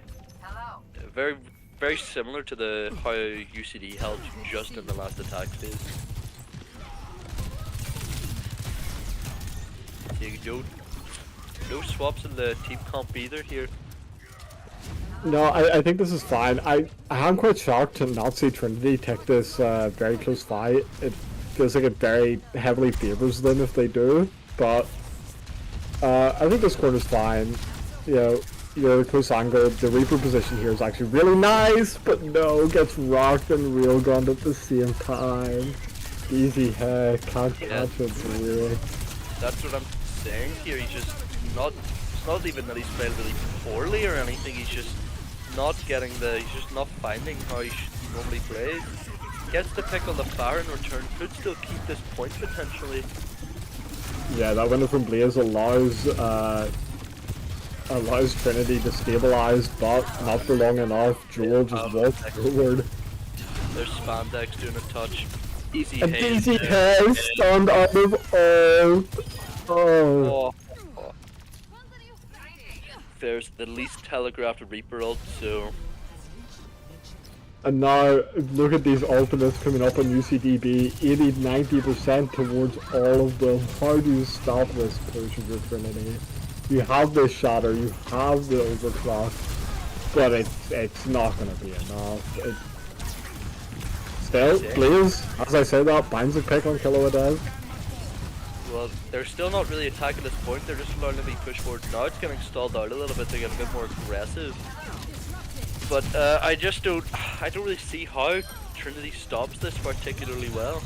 S7: Very, very similar to how UCD held just in the last attack phase. No swaps in the team comp either here.
S6: No, I think this is fine. I am quite shocked to not see Trinity take this very close fight. It feels like it very heavily favors them if they do, but I think this corner's fine. You know, your close angle, the Reaper position here is actually really nice, but no, gets rocked and railgunned at the same time. Easy heck, can't catch it really.
S7: That's what I'm saying here. He's just not. It's not even that he's playing really poorly or anything. He's just not getting the. He's just not finding how he normally plays. Gets the pick on the fire in return. Could still keep this point potentially.
S6: Yeah, that window from Blaze allows Trinity to stabilize, but not for long enough. Joel just walks forward.
S7: There's Spandex doing a touch. Easy
S6: And
S7: haze.
S6: Easy haze stunned out of ult. Oh.
S7: There's the least telegraphed Reaper ult, so.
S6: And now, look at these ultimates coming up on UCD B. 80-90% towards all of them. How do you stop this push of your Trinity? You have the shatter, you have the overclock, but it's not going to be enough. Still, Blaze, as I said that, binds a pick on Kilowatt.
S7: Well, they're still not really attacking this point, they're just allowing to be pushed forward. Now it's getting stalled out a little bit to get a bit more aggressive. But I don't really see how Trinity stops this particularly well.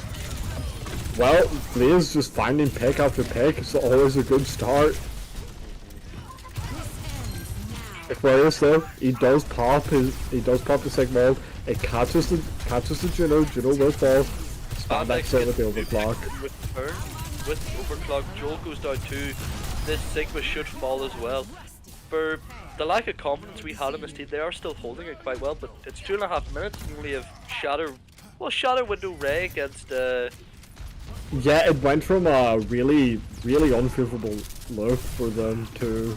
S6: Well, Blaze just finding pick after pick, it's always a good start. Aquarius though, he does pop the Sigma. It catches the Juno will fall. Spandex in with the overclock.
S7: With overclock, Joel goes down too. This Sigma should fall as well. For the lack of confidence we had in this team, they are still holding it quite well, but it's 2.5 minutes and we only have Shatter Window Ray against
S6: Yeah, it went from a really unfavorable look for them to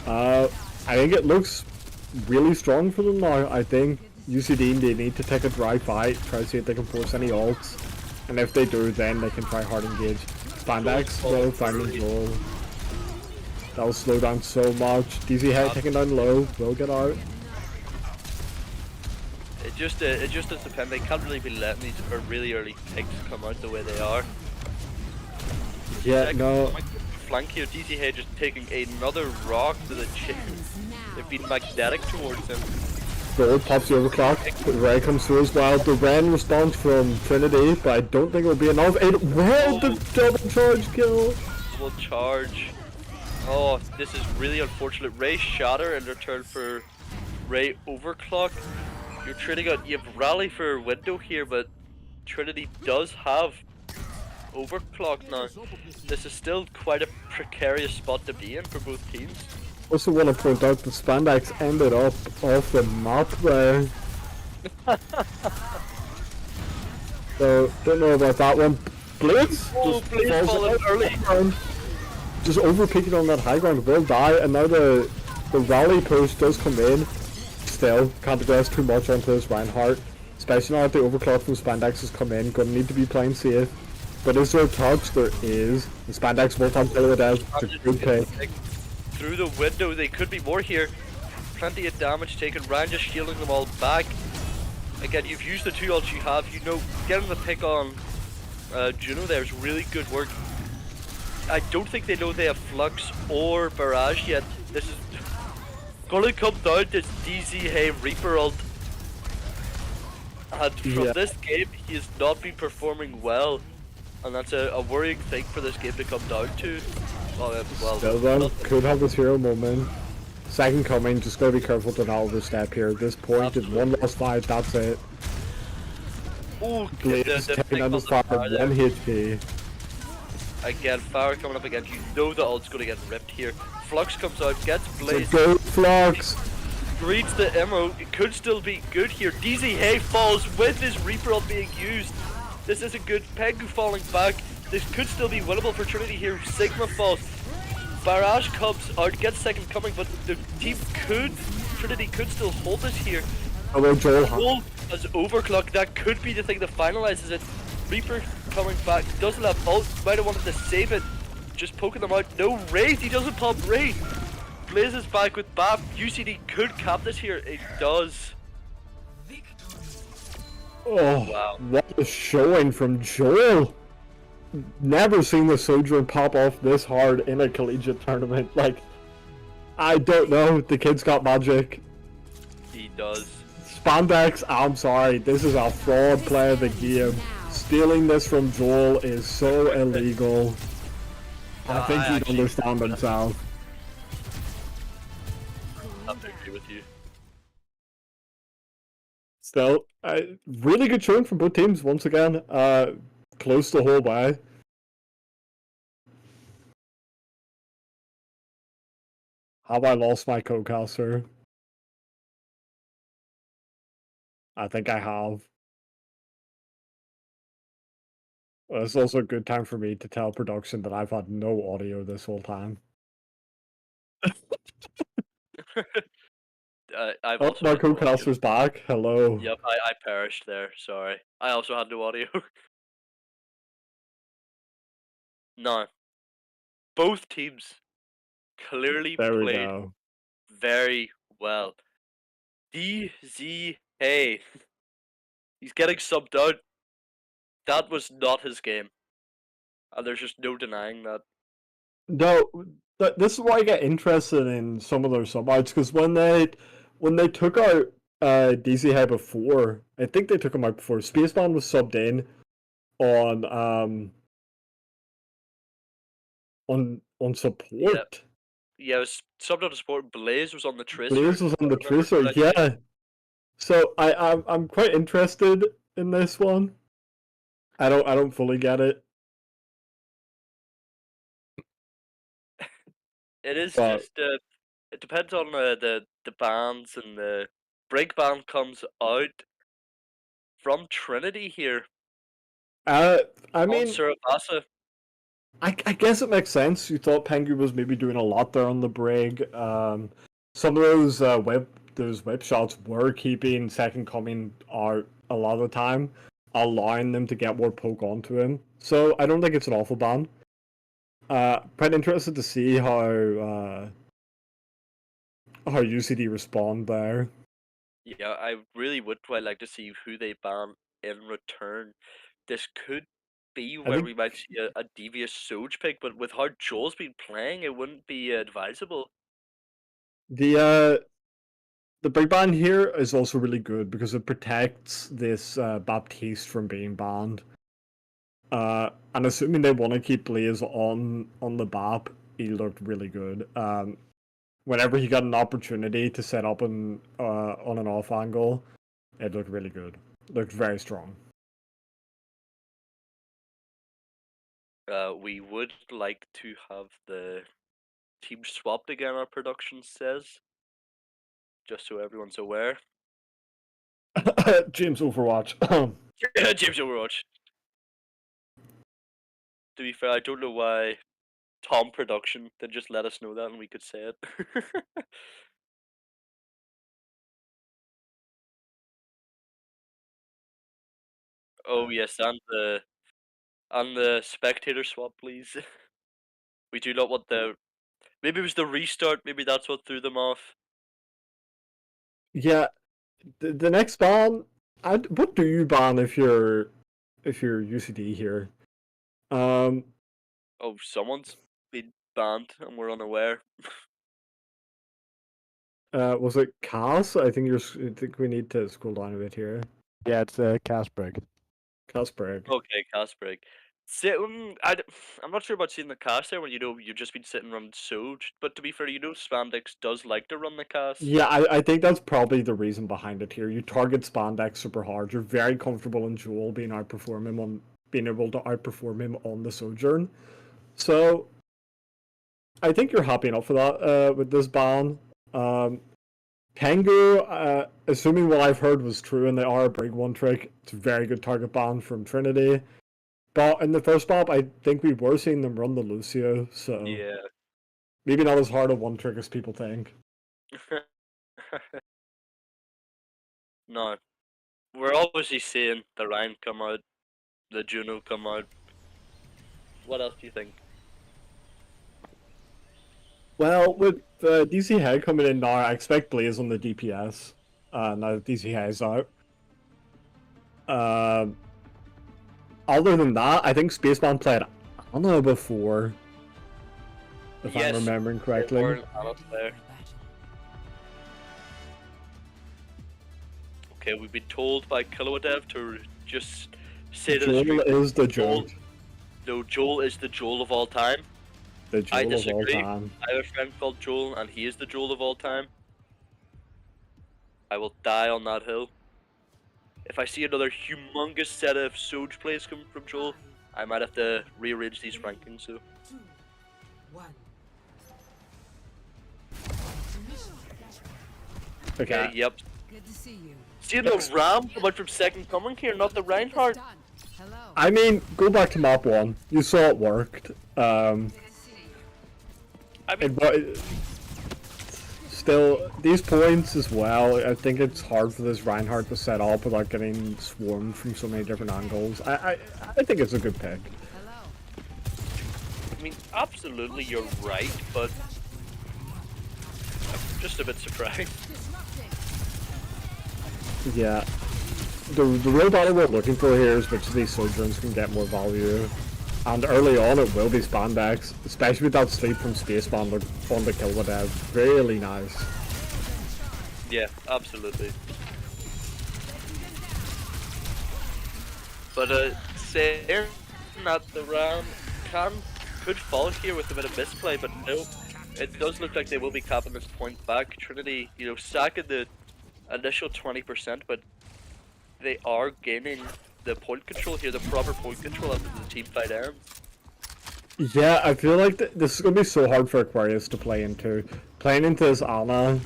S6: I think it looks really strong for them now. I think UCD, they need to take a dry fight, try to see if they can force any ults, and if they do, then they can try hard engage. Spandex will finding Joel. That will slow down so much. DZ head taking down low, will get out.
S7: It just does depend. They can't really be letting these really early picks come out the way they are.
S6: Yeah, no.
S7: Flank here, DZ head just taking another rock to the chin. They've been magnetic towards him.
S6: Gold pops the overclock, the Ray comes through as well. The Ren response from Trinity, but I don't think it will be enough. It will, the double charge kill!
S7: Double charge. Oh, this is really unfortunate. Ray shatter in return for Ray overclock. You're Trinity you have rally for window here, but Trinity does have overclock now. This is still quite a precarious spot to be in for both teams.
S6: Also want to point out that Spandex ended up off the map there. So, don't know about that one. Blitz!
S7: Oh, Blitz falling early.
S6: Just overpeaking on that high ground, will die, and now the rally push does come in. Still, can't aggress too much onto this Reinhardt. Especially now that the overclock from Spandex has come in, gonna need to be playing safe. But is there a touch? There is. The Spandex will have Kilowatt. It's a good pick.
S7: Through the window, they could be more here. Plenty of damage taken. Ryan just shielding them all back. Again, you've used the two ults you have. You know, getting the pick on Juno there is really good work. I don't think they know they have Flux or Barrage yet. This is gonna come down to DZ Hay Reaper ult. And from this game, he has not been performing well. And that's a worrying thing for this game to come down to.
S6: Well, could have this hero moment. Second coming, just gotta be careful to not overstep here. At this point, it's one last fight, that's it.
S7: Oh,
S6: Blaze taking on the fire, 1 HP.
S7: Again, fire coming up again. You know the ult's gonna get ripped here. Flux comes out, gets Blaze.
S6: So go Flux!
S7: Reads the ammo. It could still be good here. DZ Hay falls with his Reaper ult being used. This is a good Pengu falling back. This could still be winnable for Trinity here. Sigma falls. Barrage comes out, gets second coming, but the Trinity could still hold this here.
S6: Hello, Joel.
S7: As overclock, that could be the thing that finalizes it. Reaper coming back, doesn't have ult, might have wanted to save it. just poking them out. No, Wraith, he doesn't pop Wraith. Blaze is back with BAP. UCD could cap this here. It does.
S6: Oh,
S7: Wow.
S6: what a showing from Joel. Never seen the Sojourn pop off this hard in a collegiate tournament. Like, I don't know. The kid's got magic.
S7: He does.
S6: Spandex, I'm sorry. This is a fraud play of the game. Stealing this from Joel is so illegal. I think he'd understand himself.
S7: I have to agree with you.
S6: Still, really good showing from both teams once again. Close the whole way. Have I lost my co-caster? I think I have. Well, it's also a good time for me to tell production that I've had no audio this whole time.
S7: I've
S6: Oh,
S7: also
S6: my
S7: had no audio.
S6: co-caster's back. Hello.
S7: Yep, I perished there. Sorry. I also had no audio. No. Both teams clearly
S6: There we
S7: played
S6: go.
S7: very well. DZ Hey. He's getting subbed out. That was not his game. And there's just no denying that.
S6: No, this is why I get interested in some of their sub-outs, because when they took out DZ Head before, I think they took him out before, Spaceman was subbed in on support.
S7: Yeah, it was subbed out to support. Blaze was on the Tracer.
S6: Blaze was on the Tracer, yeah. So I'm quite interested in this one. I don't fully get it.
S7: It is
S6: But-
S7: just it depends on the bands, and the break band comes out from Trinity here
S6: I
S7: on
S6: mean,
S7: Surabasa.
S6: I guess it makes sense. You thought Pengu was maybe doing a lot there on the brig. Some of those whip shots were keeping Second Coming out a lot of the time, allowing them to get more poke onto him. So I don't think it's an awful ban. Quite interested to see how UCD respond there.
S7: Yeah, I really would quite like to see who they ban in return. This could be where we might see a devious Soj pick, but with how Joel's been playing, it wouldn't be advisable.
S6: The big ban here is also really good because it protects this Baptiste from being banned. And assuming they want to keep Blaze on the BAP, he looked really good. Whenever he got an opportunity to set up on an off angle, it looked really good. Looked very strong.
S7: We would like to have the team swapped again, our production says. Just so everyone's aware.
S6: James Overwatch.
S7: James Overwatch. To be fair, I don't know why Tom Production didn't just let us know that and we could say it. Oh yes, and the spectator swap, please. We do not want the. Maybe it was the restart. Maybe that's what threw them off.
S6: Yeah, the next ban. What do you ban if you're UCD here?
S7: Oh, someone's been banned and we're unaware.
S6: Was it Cass? I think we need to scroll down a bit here.
S8: Yeah, it's Casbrig.
S6: Casbrig.
S7: Okay, Casbrig. I'm not sure about seeing the cast there when you've just been sitting around Soj, but to be fair, Spandex does like to run the cast.
S6: Yeah, I think that's probably the reason behind it here. You target Spandex super hard. You're very comfortable in Joel being able to outperform him on the Sojourn. So I think you're happy enough for that with this ban. Pengu, assuming what I've heard was true and they are a brig one trick, it's a very good target ban from Trinity. But in the first map, I think we were seeing them run the Lucio, so
S7: Yeah.
S6: maybe not as hard a one trick as people think.
S7: No. We're obviously seeing the Ryan come out, the Juno come out. What else do you think?
S6: Well, with DC Head coming in now, I expect Blaze on the DPS. Now that DC Head's out. Other than that, I think Spaceman played Ana before, if I'm remembering correctly.
S7: Okay, we've been told by Kilowadev to just say to
S6: Joel
S7: the stream,
S6: is the Joel.
S7: No, Joel is the Joel of all time.
S6: The Joel
S7: I
S6: of all
S7: disagree.
S6: time.
S7: I have a friend called Joel, and he is the Joel of all time. I will die on that hill. If I see another humongous set of Soge plays coming from Joel, I might have to rearrange these rankings. So.
S9: 2, 1.
S6: Okay.
S7: Yep.
S9: Good to see you.
S7: See the Ram coming from second coming here, not the Reinhardt.
S9: Done. Hello.
S6: I mean, go back to map 1. You saw it worked.
S7: I mean,
S6: Still, these points as well, I think it's hard for this Reinhardt to set up without getting swarmed from so many different angles. I think it's a good pick.
S9: Hello.
S7: I mean, absolutely, you're right, but I'm just a bit surprised.
S9: Disrupting.
S6: Yeah. The real battle we're looking for here is which of these Sojourns can get more value. And early on it will be Spandex, especially with that sleep from Spaceman on the kill with Ev. Really nice.
S7: Yeah, absolutely. But saying that the Ram could fall here with a bit of misplay, but no, it does look like they will be capping this point back. Trinity, you know, sacking the initial 20%, but they are gaining the point control here, the proper point control after the team fight ends.
S6: Yeah, I feel like this is going to be so hard for Aquarius to play into. Playing into this Ana,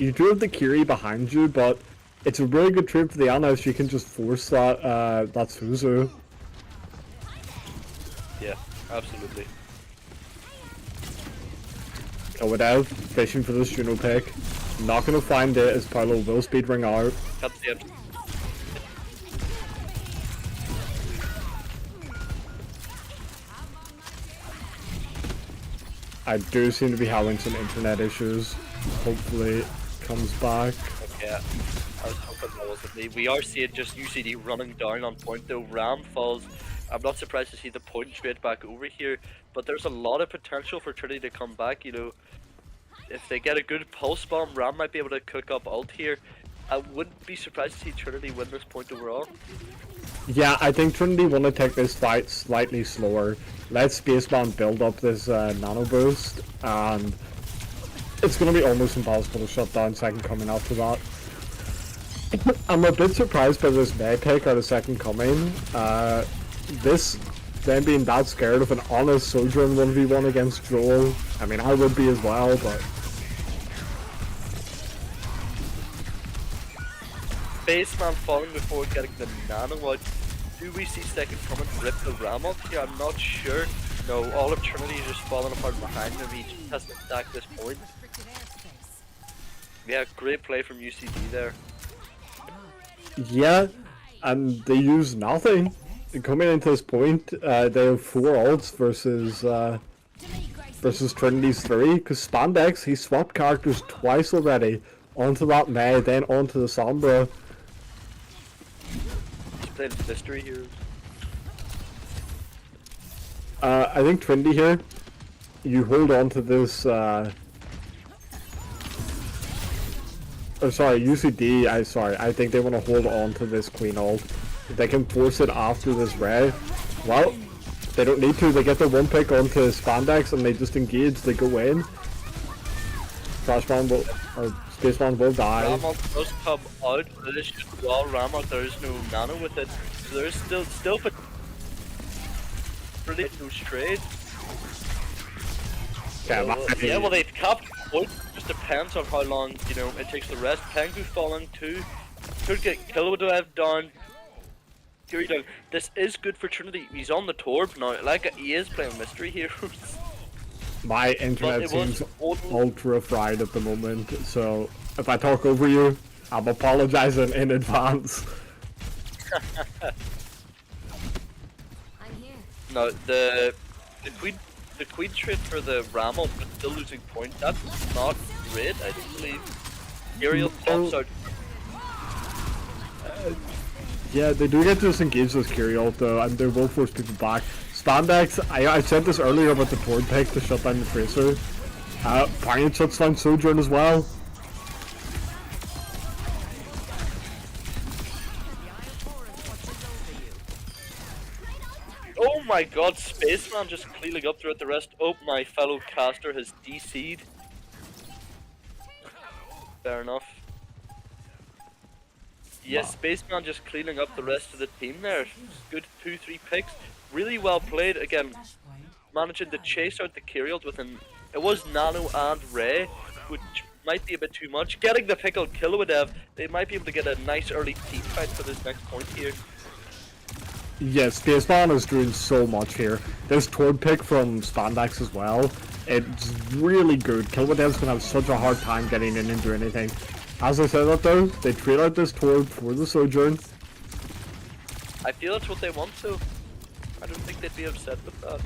S6: you do have the Kiri behind you, but it's a really good trade for the Ana if she can just force that Suzu.
S7: Yeah, absolutely.
S6: Kowadev fishing for this Juno pick. Not going to find it as Paolo will speed ring out.
S7: That's the end.
S6: I do seem to be having some internet issues. Hopefully it comes back.
S7: Yeah, I was hoping that wasn't me. We are seeing just UCD running down on point though. Ram falls. I'm not surprised to see the point straight back over here, but there's a lot of potential for Trinity to come back, you know. If they get a good pulse bomb, Ram might be able to cook up ult here. I wouldn't be surprised to see Trinity win this point overall.
S6: Yeah, I think Trinity want to take this fight slightly slower. Let Spaceman build up this nano boost, and it's going to be almost impossible to shut down second coming after that. I'm a bit surprised by this May pick out of second coming. This, them being that scared of an honest Sojourn 1v1 against Joel. I mean, I would be as well, but...
S7: Spaceman falling before getting the nano out. Do we see second coming rip the Ram up here? I'm not sure. No, all of Trinity is just falling apart behind him. He just has to stack this point.
S9: Restricted airspace.
S7: Yeah, great play from UCD there.
S6: Yeah, and they use nothing. Coming into this point, they have 4 ults versus Trinity's 3, because Spandex, he swapped characters twice already, onto that May, then onto the Sombra.
S7: He's playing Mystery Heroes.
S6: I think Trinity here, you hold on to this, UCD, I think they want to hold on to this Queen ult. If they can force it after this Ray, well, they don't need to, they get the 1 pick onto Spandex and they just engage, they go in. Crashman will, or Spaceman will die.
S7: Ramot does come out, but it is just raw Ramot, there is no nano with it. So there is still pretty no trade. Yeah, well they've capped point, just depends on how long, you know, it takes the rest. Pengu falling too. Could get Kilowadev down. Fury down. This is good for Trinity. He's on the Torb now. Like he is playing Mystery Heroes.
S6: My internet seems ultra fried at the moment, so if I talk over you, I'm apologizing in advance.
S4: I'm here.
S7: No, the Queen the Queen trade for the Ramel, but still losing point. That's not great, I don't believe. Ariel pops out.
S6: Yeah, they do get to disengage this Kyriel though, and they will force people back. Spandex, I said this earlier about the Tord pick to shut down the Tracer. Apparently it shuts down Sojourn as well.
S7: Oh my god, Spaceman just cleaning up throughout the rest. Oh, my fellow caster has DC'd. Fair enough. Yes, Spaceman just cleaning up the rest of the team there. Good 2-3 picks. Really well played. Again, managing to chase out the Kyriel with an... It was Nano and Ray, which might be a bit too much. Getting the pick on Kilowadev, they might be able to get a nice early team fight for this next point here.
S6: Yes, Spaceman is doing so much here. This Tord pick from Spandex as well. It's really good. Kilwadev's gonna have such a hard time getting in and doing anything. As I said that though, they trade out this Tord for the Sojourn.
S7: I feel that's what they want to. I don't think they'd be upset with that.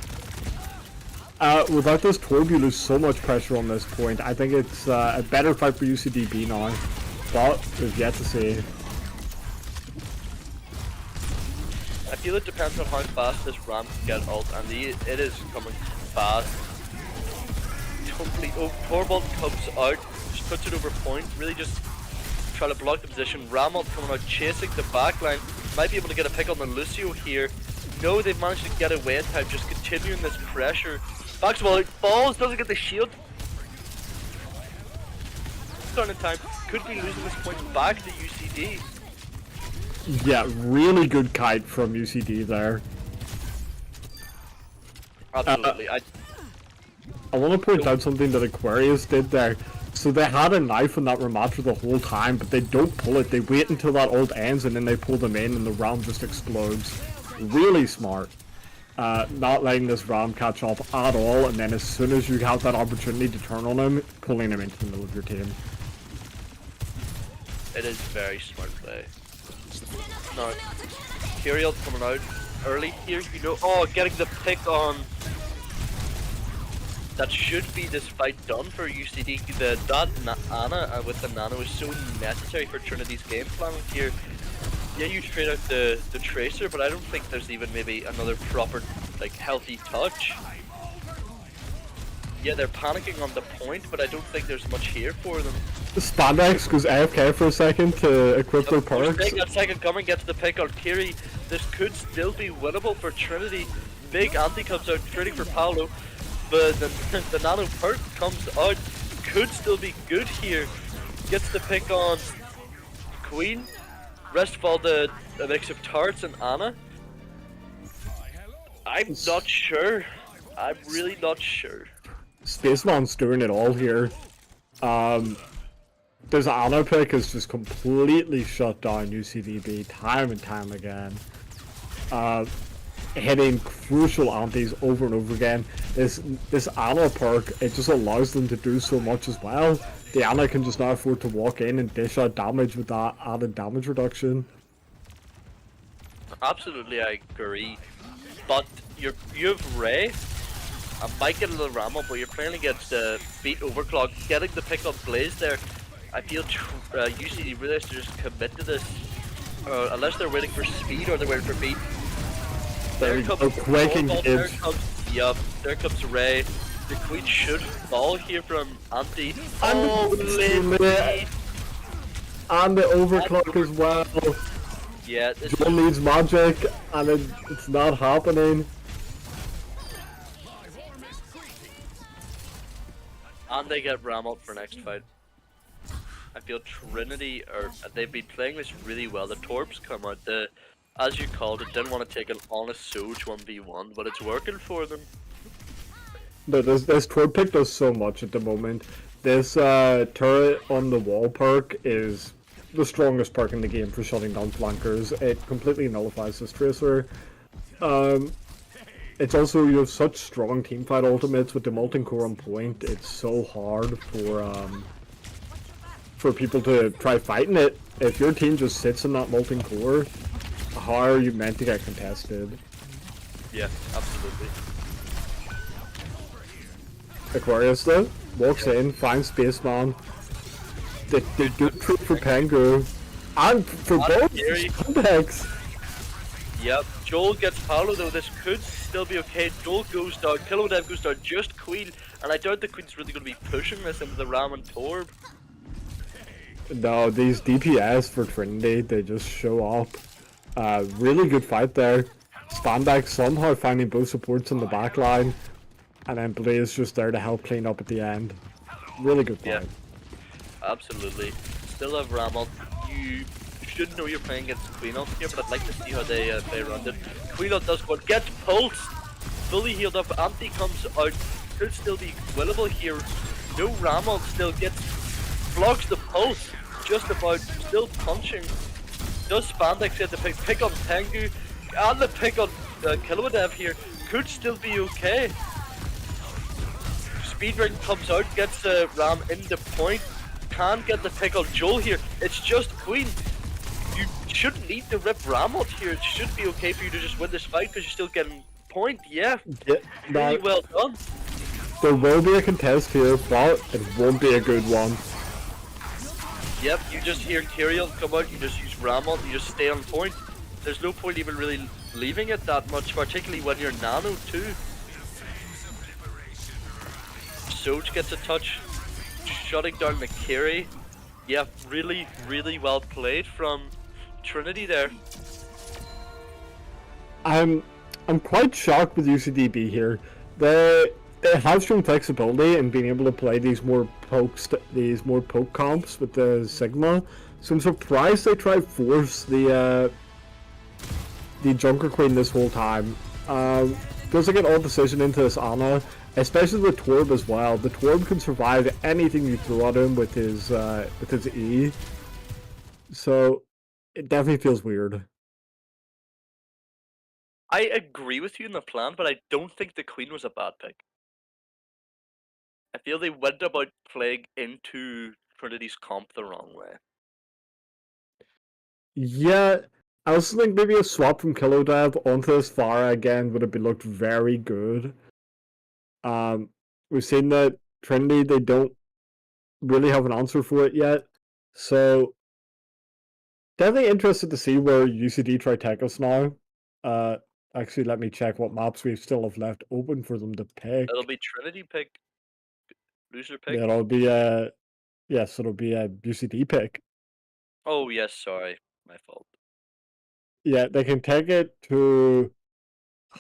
S6: Without this Tord, you lose so much pressure on this point. I think it's a better fight for UCD B now, but we've yet to see.
S7: I feel it depends on how fast this ramp can get ult, and it is coming fast. Complete. Oh, Torvald comes out, just puts it over point, really just try to block the position. Ramalt coming out, chasing the backline, might be able to get a pick on the Lucio here. No, they've managed to get away in time, just continuing this pressure. Backs the ball out, falls, doesn't get the shield. Turn in time, could be losing this point back to UCD.
S6: Yeah, really good kite from UCD there.
S7: Absolutely. I
S6: want to point out something that Aquarius did there. So they had a knife in that rematch the whole time, but they don't pull it. They wait until that ult ends and then they pull them in and the round just explodes. Really smart. Not letting this round catch up at all, and then as soon as you have that opportunity to turn on him, pulling him into the middle of your team.
S7: It is very smart play. Now, Kyriel coming out early here, you know. Oh, getting the pick on. That should be this fight done for UCD. That Ana with the Nano is so necessary for Trinity's game plan here. Yeah, you trade out the Tracer, but I don't think there's even maybe another proper, like, healthy touch. Yeah, they're panicking on the point, but I don't think there's much here for them.
S6: Spandex goes AFK for a second to equip their perks.
S7: That second coming gets the pick on Kiri. This could still be winnable for Trinity. Big anti comes out trading for Paolo, but the Nano perk comes out. Could still be good here. Gets the pick on Queen. Rest of all a mix of Tarts and Ana. I'm not sure. I'm really not sure.
S6: Spaceman's doing it all here. This Ana pick is just completely shut down UCD B time and time again. Hitting crucial antis over and over again. This Ana perk, it just allows them to do so much as well. The Ana can just now afford to walk in and dish out damage with that added damage reduction.
S7: Absolutely, I agree. But you have Ray. I might get a little Ramble, but you're playing against beat Overclock. Getting the pick on Blaze there, I feel UCD really has to just commit to this. Unless they're waiting for speed or they're waiting for beat. There comes there comes Ray. The Queen should fall here from Anti.
S6: And the Overclock as well.
S7: Yeah,
S6: John needs magic, and it's not happening.
S7: And they get Ramalt for next fight. I feel Trinity they've been playing this really well. The Torps come out. As you called it, didn't want to take an honest Soj 1v1, but it's working for them.
S6: No, this Torp pick does so much at the moment. This turret on the wall perk is the strongest perk in the game for shutting down flankers. It completely nullifies this Tracer. It's also, you have such strong teamfight ultimates with the molten core on point. It's so hard for people to try fighting it. If your team just sits in that molten core, how are you meant to get contested?
S7: Yeah, absolutely.
S6: Aquarius though walks in, finds Spaceman. They good trip for Pengu. And for both
S7: Gary.
S6: Spandex.
S7: Yep, Joel gets Paolo though, this could still be okay. Joel goes down, Kilodev goes down, just Queen, and I doubt the Queen's really going to be pushing this into the Ram and Torb.
S6: No, these DPS for Trinity, they just show up. Really good fight there. Spandex somehow finding both supports in the back line, and then Blaze just there to help clean up at the end. Really good fight.
S7: Yeah, absolutely. Still have Ramel. You should know you're playing against Queen Ult here, but I'd like to see how they run it. Queen Ult does what? Gets pulsed! Fully healed up. Anti comes out. Could still be winnable here. No Ramel still gets. Blocks the pulse. Just about. Still punching. Does Spandex get the pick on Tengu? And the pick on Kilodev here. Could still be okay. Speedring comes out. Gets Ram in the point. Can get the pick on Joel here. It's just Queen. You shouldn't need to rip Ram out here. It should be okay for you to just win this fight because you're still getting point. Yeah, really well done.
S6: There will be a contest here, but it won't be a good one.
S7: Yep, you just hear Tyrael come out, you just use Ramon, you just stay on point. There's no point even really leaving it that much, particularly when you're nano too. Soj gets a touch, shutting down McCary. Yeah, really, really well played from Trinity there.
S6: I'm quite shocked with UCD B here. They have shown flexibility in being able to play these more poke comps with the Sigma. So I'm surprised they tried force the Junker Queen this whole time. Feels like an odd decision into this Ana, especially with Torb as well. The Torb can survive anything you throw at him with his E. So it definitely feels weird.
S7: I agree with you in the plan, but I don't think the Queen was a bad pick. I feel they went about playing into Trinity's comp the wrong way.
S6: Yeah, I also think maybe a swap from Kilodev onto this Pharah again would have been looked very good. We've seen that Trinity, they don't really have an answer for it yet. So definitely interested to see where UCD try take us now. Actually, let me check what maps we still have left open for them to pick.
S7: It'll be Trinity pick, loser pick.
S6: Yeah, it'll be yes, it'll be a UCD pick.
S7: Oh yes, sorry, my fault.
S6: Yeah, they can take it to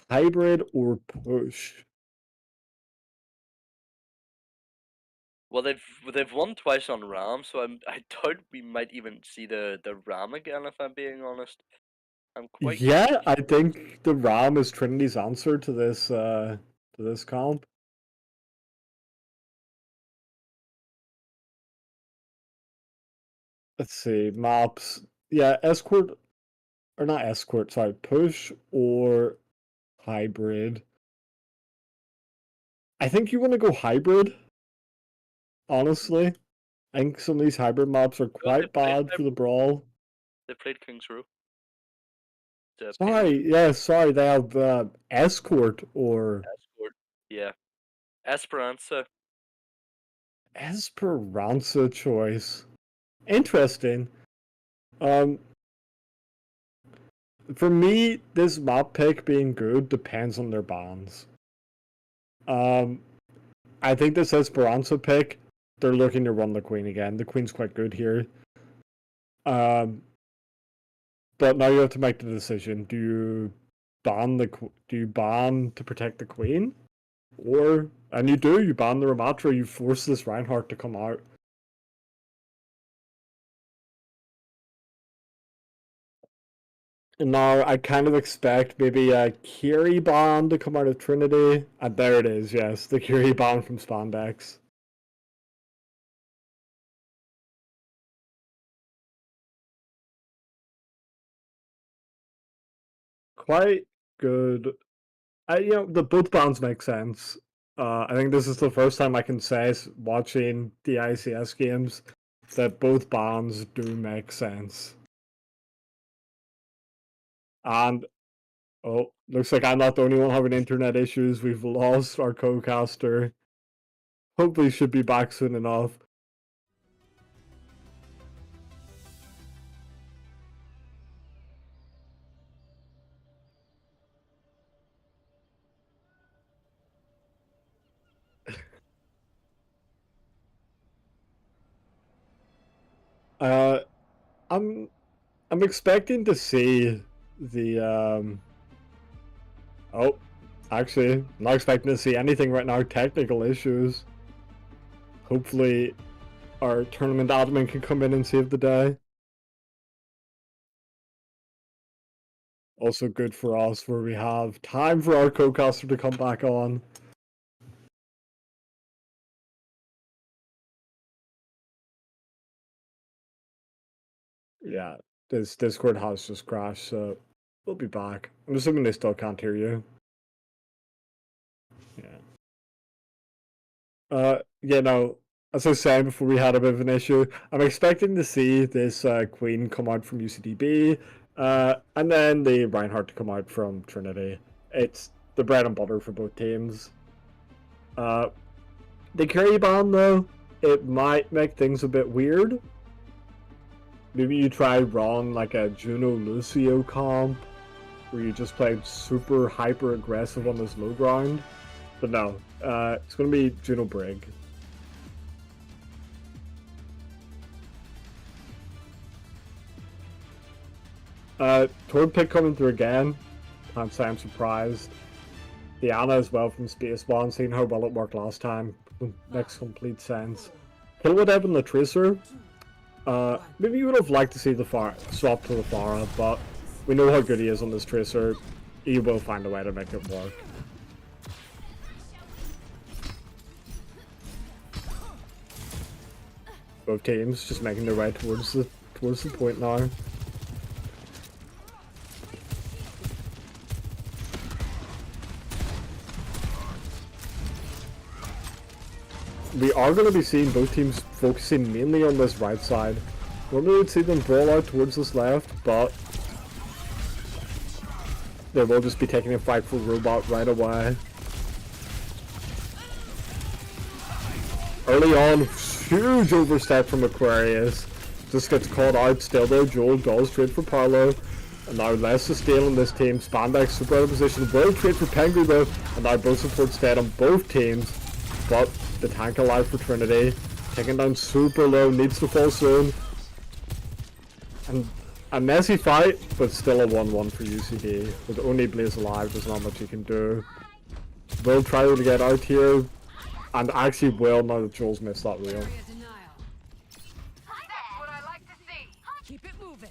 S6: hybrid or push.
S7: Well, they've won twice on Ram, so I doubt we might even see the Ram again. If I'm being honest, I'm quite
S6: I think the Ram is Trinity's answer to this comp. Let's see, maps. Yeah, escort or not escort, sorry, push or hybrid. I think you want to go hybrid. Honestly, I think some of these hybrid maps are quite bad for the brawl.
S7: They played Kings Row.
S6: Sorry, they have escort or
S7: Escort. Yeah, Esperanza.
S6: Esperanza choice. Interesting. For me, this map pick being good depends on their bans. I think this Esperanza pick, they're looking to run the Queen again. The Queen's quite good here. But now you have to make the decision: do you ban to protect the Queen, and you ban the Ramatra, you force this Reinhardt to come out. And now I kind of expect maybe a Kiri ban to come out of Trinity, and there it is. Yes, the Kiri ban from Spandex. Quite good. The both bans make sense. I think this is the first time I can say, watching the ICS games, that both bans do make sense. And looks like I'm not the only one having internet issues. We've lost our co-caster. hopefully should be back soon enough. I'm expecting to see the oh, actually, I'm not expecting to see anything right now. Technical issues. Hopefully, our tournament admin can come in and save the day. Also good for us, where we have time for our co-caster to come back on. Yeah, this Discord has just crashed, so we'll be back. I'm assuming they still can't hear you. Yeah, no, as I was saying before we had a bit of an issue, I'm expecting to see this Queen come out from UCD B, and then the Reinhardt to come out from Trinity. It's the bread and butter for both teams. The carry ban, though, it might make things a bit weird. Maybe you try run like a Juno Lucio comp, where you just play super hyper aggressive on this low ground. But no, it's going to be Juno Brig. Tord pick coming through again. Can't say I'm surprised. Diana as well from Space One, seeing how well it worked last time. Makes complete sense. Kilwadeb and the Tracer. Maybe you would have liked to see the swap to the Pharah, but we know how good he is on this Tracer. He will find a way to make it work. Both teams just making their way towards the point now. We are going to be seeing both teams focusing mainly on this right side. Normally we'd see them brawl out towards this left, but they will just be taking a fight for Robot right away. Early on, huge overstep from Aquarius. Just gets caught out still though. Joel does trade for Parlo. And now Les is stealing this team. Spandex super out of position. Will trade for Pengu though. And now both supports dead on both teams. But the tank alive for Trinity. Taking down super low. Needs to fall soon. And a messy fight, but still a 1-1 for UCD. With only Blaze alive, there's not much you can do. Will try to get out here. And actually will, now that Joel's missed that wheel.
S9: Keep it moving.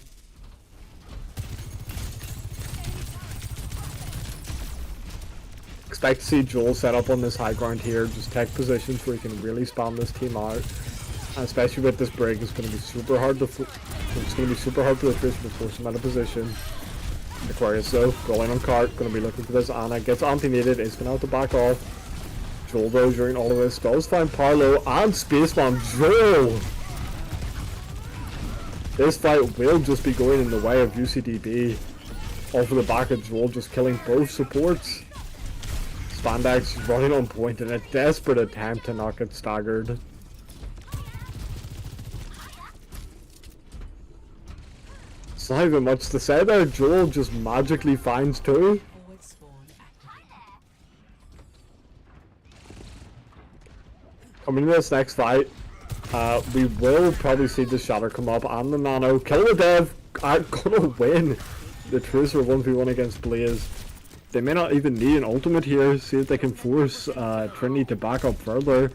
S6: Expect to see Joel set up on this high ground here, just take positions where he can really spam this team out. And especially with this break, it's going to be super hard to for the Tracer to force him out of position. Aquarius though, rolling on cart, going to be looking for this Ana, gets anti-needed, is going to have to back off. Joel though, during all of this, does find Parlo and Spaceman. Joel! This fight will just be going in the way of UCD B. Off of the back of Joel just killing both supports. Spandex running on point in a desperate attempt to not get staggered. It's not even much to say there. Joel just magically finds two. Coming into this next fight, we will probably see the Shatter come up and the Nano. Kilwadev are gonna win the Tracer 1v1 against Blaze. They may not even need an ultimate here, see if they can force Trinity to back up further.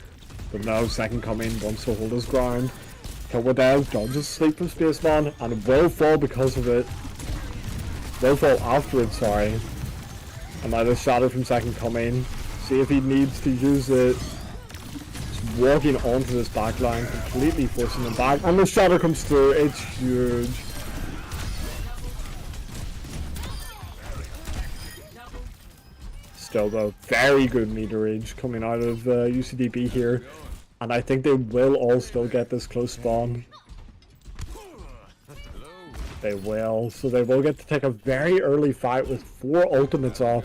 S6: But no, second coming wants to hold his ground. Kilwadev dodges sleep from Spaceman and will fall because of it. Will fall afterwards, sorry. And now the Shatter from second coming. See if he needs to use it. Walking onto this backline, completely forcing them back, and the Shatter comes through. It's huge. Still though, very good meterage coming out of UCD B here, and I think they will all still get this close spawn. They will, so they will get to take a very early fight with 4 ultimates up.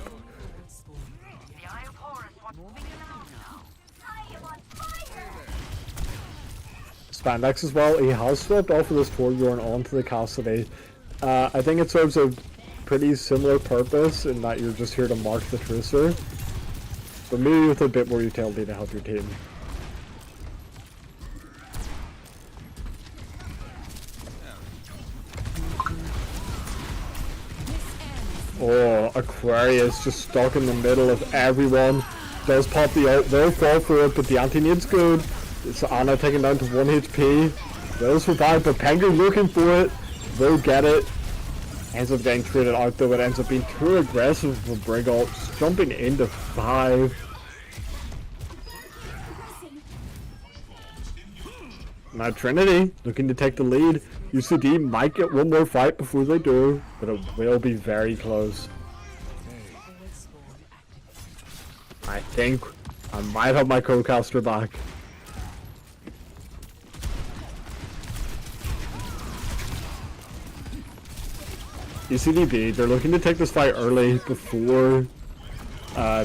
S6: Spandex as well. He has swapped off of this Torbjorn onto the Cassidy. I think it serves a pretty similar purpose in that you're just here to mark the Tracer, but maybe with a bit more utility to help your team. Oh, Aquarius just stuck in the middle of everyone. Does pop the ult, will fall for it, but the anti-nade's good. It's Anna taken down to 1 HP. Will survive, but Penguin looking for it. Will get it. Ends up getting traded out though. It ends up being too aggressive for Brig ult. Jumping into 5. Now Trinity looking to take the lead. UCD might get one more fight before they do, but it will be very close. I think I might have my co-caster back. UCD B, they're looking to take this fight early before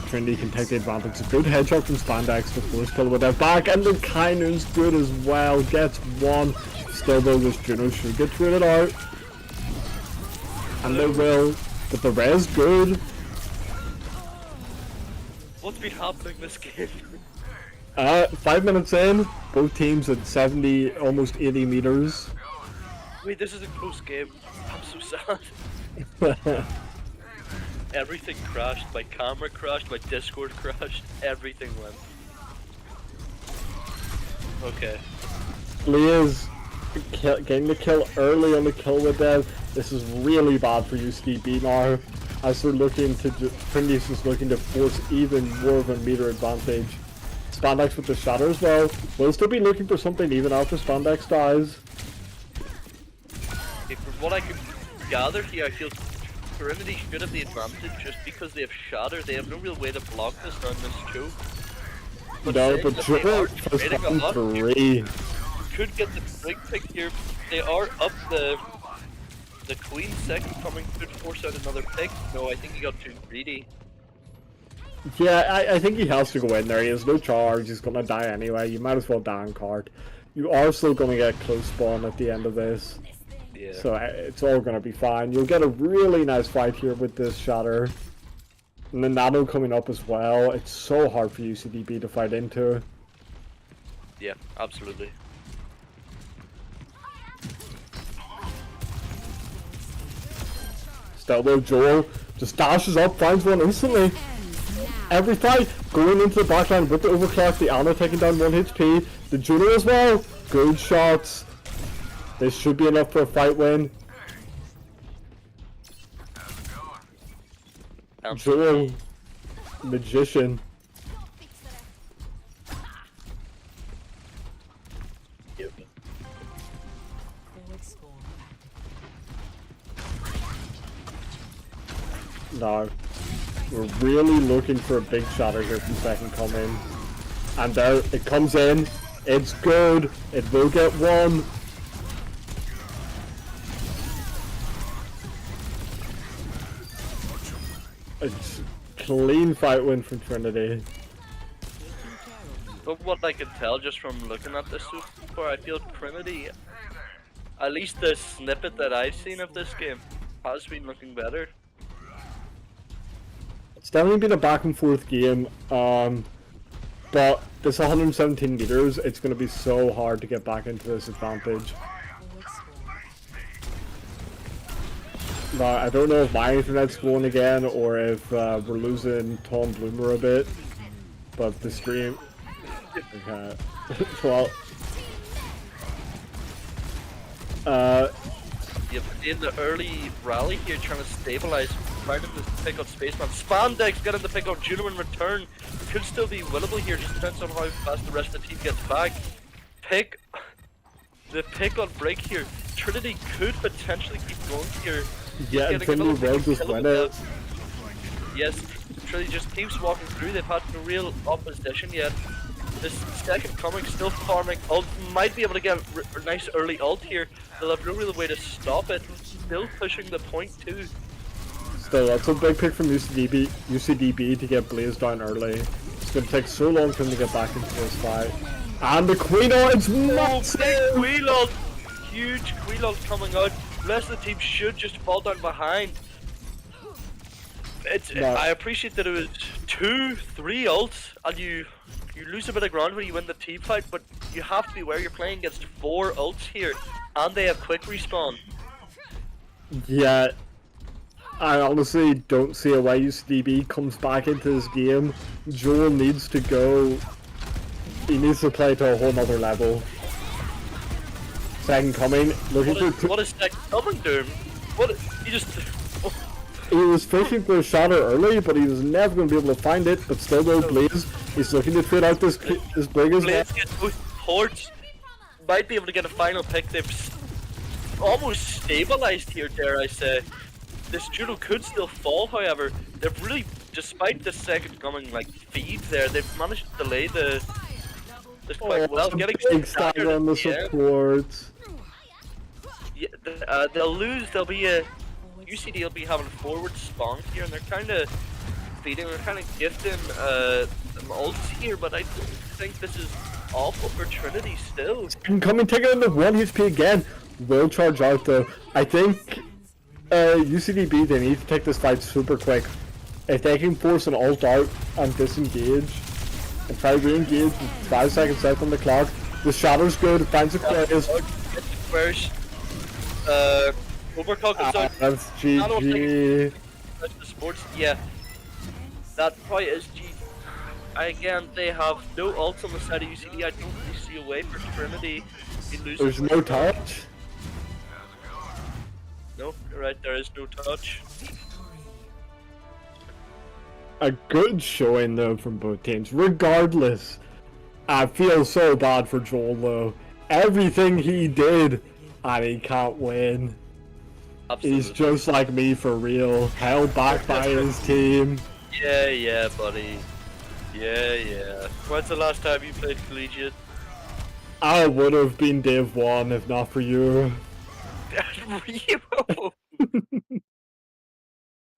S6: Trinity can take the advantage. A good headshot from Spandex to force kill with that back, and the Kainun's good as well. Gets 1. Still though, this Juno should get traded out. And they will, but the res good.
S7: What's been happening this game?
S6: 5 minutes in, both teams at 70, almost 80 meters.
S7: Wait, this is a close game. I'm so sad. Everything crashed. My camera crashed. My Discord crashed. Everything went. Okay.
S6: Leah's getting the kill early on the kill with them. This is really bad for UCD B now, as they're looking to Trinity's just looking to force even more of a meter advantage. Spandex with the shatter as well. We'll still be looking for something even after Spandex dies.
S7: Okay, from what I can gather here, I feel Trinity should have the advantage just because they have shatter. They have no real way to block this on this choke. But
S6: no, but Triple first round 3.
S7: Could get the big pick here. They are up the queen second coming. Could force out another pick. No, I think he got too greedy.
S6: Yeah, I think he has to go in there. He has no charge. He's gonna die anyway. You might as well die on card. You are still gonna get close spawn at the end of this.
S7: Yeah.
S6: So it's all gonna be fine. You'll get a really nice fight here with this shatter. And then Nano coming up as well. It's so hard for UCD B to fight into.
S7: Yeah, absolutely.
S6: Still though, Joel just dashes up, finds one instantly. Every fight going into the backline with the overclock, the Ana taking down 1 HP, the Juno as well. Good shots. This should be enough for a fight win. Joel, magician.
S7: Yep.
S6: No. We're really looking for a big shatter here from second come in. And there it comes in. It's good. It will get 1. It's clean fight win from Trinity.
S7: But what I can tell just from looking at this so far, I feel Trinity, at least the snippet that I've seen of this game, has been looking better.
S6: It's definitely been a back and forth game, but this 117 meters, it's going to be so hard to get back into this advantage. But I don't know if my internet's going again or if we're losing Tom Bloomer a bit, but the stream... Okay. Well...
S7: Yep, in the early rally here, trying to stabilize, trying to pick up Spaceman. Spandex getting the pick up, Juno in return. Could still be winnable here, just depends on how fast the rest of the team gets back. The pick on break here. Trinity could potentially keep going here.
S6: Yeah, and Trinity will just win it.
S7: Yes, Trinity just keeps walking through. They've had no real opposition yet. This second coming, still farming ult, might be able to get a nice early ult here. They'll have no real way to stop it. Still pushing the point too.
S6: Still, that's a big pick from UCD B to get Blaze down early. It's going to take so long for him to get back into this fight. And the Queen Ult is
S7: Oh,
S6: massive!
S7: big Queen ult! Huge Queen ult coming out. The rest of the team should just fall down behind.
S6: No.
S7: I appreciate that it was 2, 3 ults, and you lose a bit of ground when you win the team fight, but you have to be aware you're playing against 4 ults here, and they have quick respawn.
S6: Yeah, I honestly don't see a way UCD B comes back into this game. Joel needs to go. He needs to play to a whole nother level. Second coming, looking for.
S7: What is second coming, Doom? He just.
S6: He was fishing for a shatter early, but he was never going to be able to find it. But still, though, Blaze, he's looking to trade out this brig as well.
S7: Blaze gets both ports. Might be able to get a final pick. They've almost stabilized here, dare I say. This duel could still fall, however. They've really, despite the second coming like feed there, they've managed to delay this quite well. Getting
S6: Big stagger on the support.
S7: Yeah, they'll lose. They'll be a UCD will be having forward spawn here, and they're kind of feeding. They're kind of gifting them ults here, but I don't think this is awful for Trinity still.
S6: Coming, take it into 1 HP again. Will charge out though. I think UCDB, they need to take this fight super quick. If they can force an ult out and disengage and try to re-engage with 5 seconds left on the clock, the Shadow's good, finds a Aquarius.
S7: First, Overcock is out.
S6: That's GG.
S7: The sports, yeah. That probably is G. Again, they have no ults on the side of UCD. I don't really see a way for Trinity to lose.
S6: There's no touch.
S7: No, you're right, there is no touch.
S6: A good showing though from both teams. Regardless, I feel so bad for Joel though. Everything he did, and he can't win.
S7: Absolutely.
S6: He's just like me for real. Held back by his team.
S7: Yeah, buddy. Yeah. When's the last time you played Collegiate?
S6: I would have been Div 1 if not for you.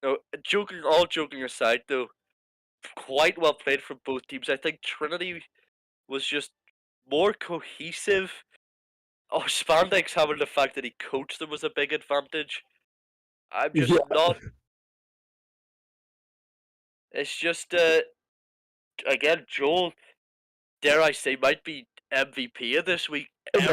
S7: No, all joking aside though, quite well played from both teams. I think Trinity was just more cohesive. Oh, Spandex having the fact that he coached them was a big advantage. I'm just not. It's just again, Joel, dare I say, might be MVP of this week.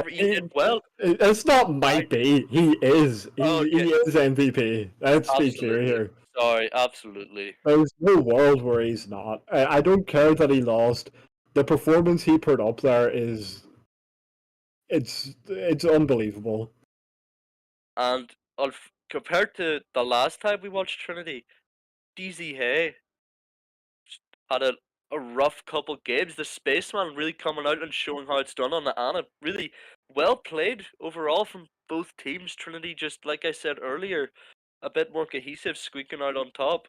S7: He did well.
S6: It's not might be. He is. He is MVP. Let's be clear here.
S7: Sorry, absolutely.
S6: There's no world where he's not. I don't care that he lost. The performance he put up there is. It's unbelievable.
S7: And compared to the last time we watched Trinity, DZ Hay had a rough couple games. The Spaceman really coming out and showing how it's done on the Ana. Really well played overall from both teams. Trinity, just like I said earlier, a bit more cohesive, squeaking out on top.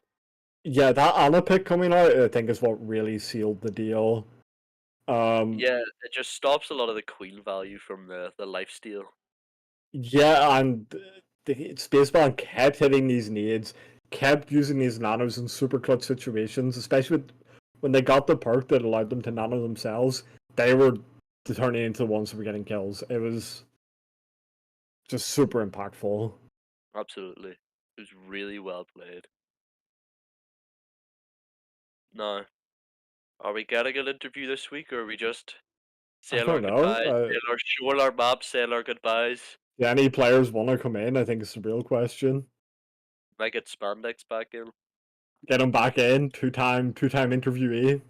S6: Yeah, that Ana pick coming out, I think, is what really sealed the deal.
S7: Yeah, it just stops a lot of the queen value from the lifesteal.
S6: Yeah, and the Spaceman kept hitting these nades, kept using these nanos in super clutch situations, especially when they got the perk that allowed them to nano themselves. They were turning into the ones who were getting kills. It was just super impactful.
S7: Absolutely. It was really well played. Now, are we getting an interview this week, or are we just saying our goodbyes, showing our maps, saying our goodbyes?
S6: Yeah, any players want to come in? I think it's the real question.
S7: Might get Spandex back in.
S6: Get him back in, two-time interviewee.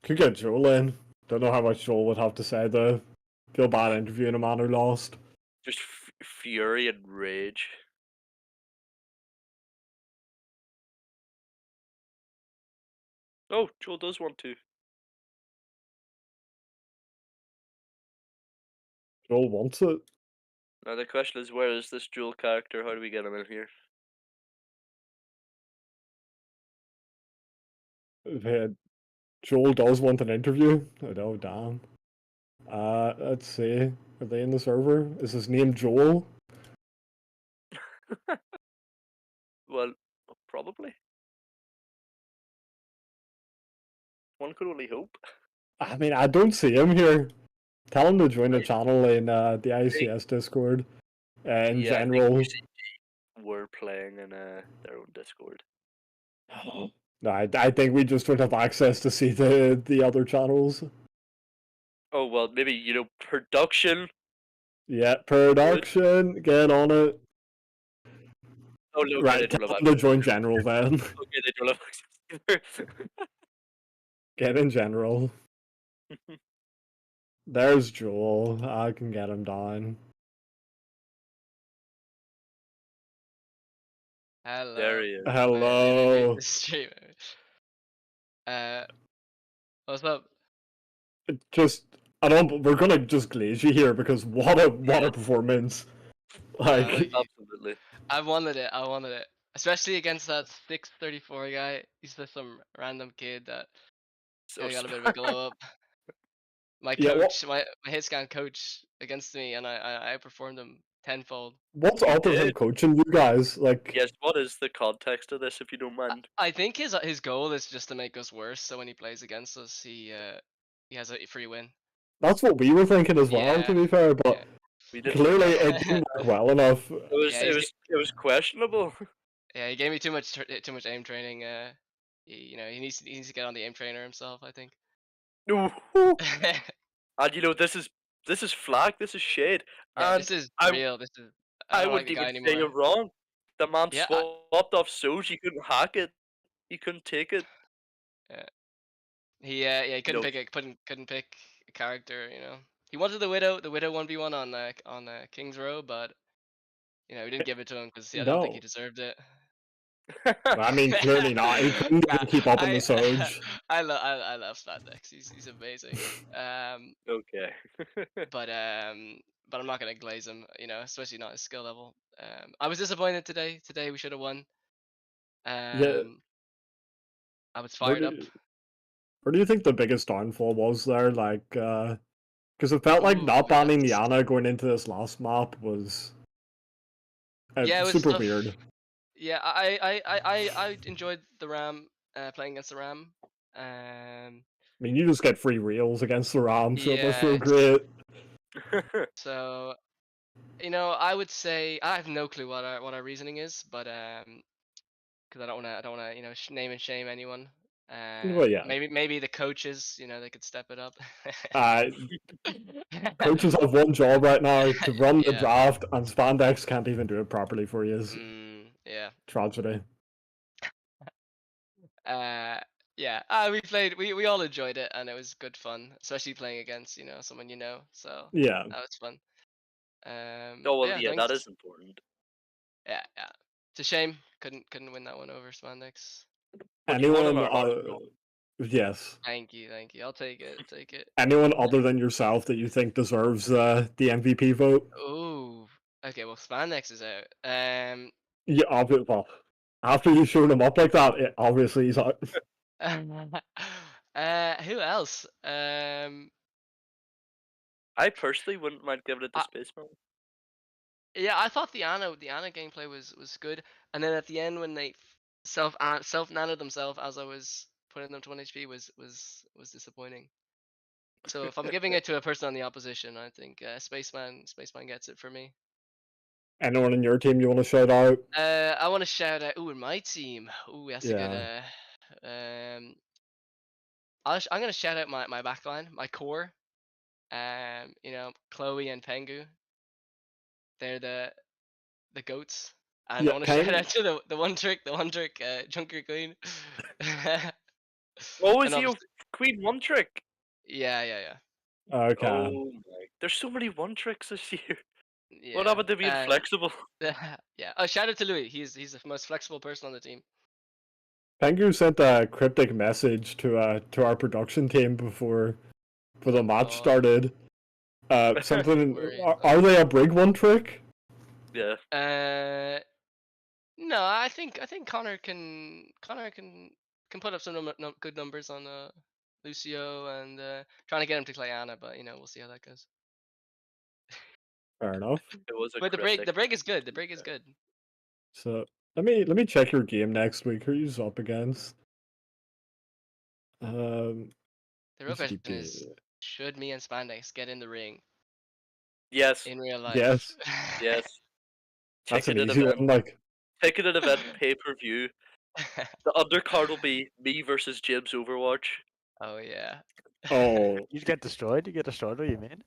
S6: Could get Joel in. Don't know how much Joel would have to say though. Feel bad interviewing a man who lost.
S7: Just fury and rage. Oh, Joel does want to.
S6: Joel wants it.
S7: Now the question is, where is this Joel character? How do we get him in here?
S6: Joel does want an interview. Oh damn. Let's see. Are they in the server? Is his name Joel?
S7: Well, probably. One could only hope.
S6: I mean, I don't see him here. Tell him to join the
S7: Right.
S6: channel in the ICS Discord. In
S7: Yeah, I think
S6: general,
S7: UCD were playing in their own Discord.
S6: no, I think we just don't have access to see the other channels.
S7: Oh well, maybe production.
S6: Yeah, production, get on it.
S7: Oh no, okay, they
S6: Right,
S7: don't
S6: tell
S7: have
S6: him to
S7: access.
S6: join general then.
S7: Okay, they don't have access either.
S6: Get in general. There's Joel. I can get him down.
S10: Hello.
S7: There he is.
S6: Hello.
S10: The stream. What's up?
S6: Just I don't. We're gonna just glaze you here because what a performance! Like
S7: Absolutely.
S10: I wanted it. I wanted it, especially against that 634 guy. He's just some random kid that
S7: So
S10: got a bit of a glow up. My
S6: yeah.
S10: coach, my hit scan coach against me, and I outperformed him tenfold.
S6: What's
S7: You
S6: up with him
S7: did?
S6: coaching you guys? Like
S7: Yes. What is the context of this, if you don't mind?
S10: I think his goal is just to make us worse. So when he plays against us, he has a free win.
S6: that's what we were thinking as well. To
S10: Yeah,
S6: be fair, but
S10: yeah.
S7: We didn't think
S6: clearly
S7: that.
S6: it didn't work well enough.
S7: It was.
S10: Yeah,
S7: It was. It was questionable.
S10: Yeah, he gave me too much aim training. He needs to get on the aim trainer himself, I think.
S7: No. And this is flag. This is shade.
S10: Yeah,
S7: And
S10: this is
S7: I
S10: real. This is I
S7: I
S10: don't like
S7: wouldn't
S10: the guy
S7: even say
S10: anymore.
S7: you're wrong. The man
S10: Yeah,
S7: swapped off Soj. He couldn't hack it. He couldn't take it.
S10: he couldn't pick a character. He wanted the Widow 1v1 on King's Row, but we didn't give it to him because I don't think he
S6: No,
S10: deserved it.
S6: I mean clearly not. He couldn't
S10: Nah,
S6: even keep up on the surge.
S10: I love Spandex. He's amazing.
S7: Okay.
S10: But I'm not gonna glaze him, especially not his skill level. I was disappointed today. Today we should have won.
S6: Yeah.
S10: I was
S6: Where
S10: fired up.
S6: do you think the biggest downfall was there? Like, because it felt like
S10: Ooh,
S6: not banning
S10: that's
S6: Niana going into this last map was
S10: yeah, it was
S6: super
S10: tough.
S6: weird.
S10: Yeah, I enjoyed the Ram playing against the Ram.
S6: I mean, you just get free reels against the Ram, so it must feel
S10: Yeah,
S6: great.
S10: so I would say I have no clue what our reasoning is, but because I don't wanna name and shame anyone.
S6: Well, yeah.
S10: Maybe the coaches, they could step it up.
S6: Coaches have one job right now to run the
S10: Yeah.
S6: draft, and Spandex can't even do it properly for you.
S10: Yeah.
S6: Tragedy.
S10: Yeah. We all enjoyed it, and it was good fun, especially playing against someone So
S6: Yeah.
S10: that was fun.
S7: Oh well,
S10: Yeah,
S7: yeah,
S10: thanks.
S7: that is important.
S10: Yeah. It's a shame couldn't win that one over Spandex.
S7: But you won in
S6: Anyone?
S7: our hearts, bro.
S6: Yes.
S10: Thank you. I'll take it.
S6: Anyone other than yourself that you think deserves the MVP vote?
S10: Ooh. Okay, well Spandex is out.
S6: Yeah, well, after you showed him up like that, obviously he's out.
S10: Who else?
S7: I personally wouldn't mind giving it to Spaceman.
S10: Yeah, I thought the Ana gameplay was good, and then at the end when they self nanoed themselves as I was putting them to 1 HP was disappointing. So if I'm giving it to a person on the opposition, I think Spaceman gets it for me.
S6: Anyone in your team you want to shout out?
S10: I want to shout out. Ooh, in my team. Ooh, that's a good. I'm gonna shout out my backline, my core. Chloe and Pengu. They're the goats. And
S6: Yeah,
S10: I want to shout out to the one trick Junker Queen.
S7: Oh,
S10: And
S7: is he a
S10: obviously-
S7: Queen one trick?
S10: Yeah.
S6: Okay.
S7: Oh my! There's so many one tricks this year.
S10: Yeah.
S7: What happened to being flexible?
S10: Yeah. Oh, shout out to Louis. He's the most flexible person on the team.
S6: Pengu sent a cryptic message to our production team before the match started. Something. Are they a brig one trick?
S7: Yeah.
S10: No, I think Connor can put up some good numbers on Lucio and trying to get him to play Ana, but we'll see how that goes.
S6: Fair enough.
S7: It was a
S10: But the
S7: cryptic.
S10: break is good. The break is good.
S6: So let me check your game next week. Who are you up against?
S10: The real question
S6: UCD
S10: is, should me and Spandex get in the ring
S7: Yes.
S10: in real life?
S6: Yes.
S7: Yes.
S6: That's an
S7: Ticketed
S6: easy
S7: event.
S6: one. Like,
S7: Ticketed event pay-per-view. The undercard will be me versus Jib's Overwatch.
S10: Oh yeah.
S6: oh,
S8: You get destroyed. You get destroyed. What do you mean?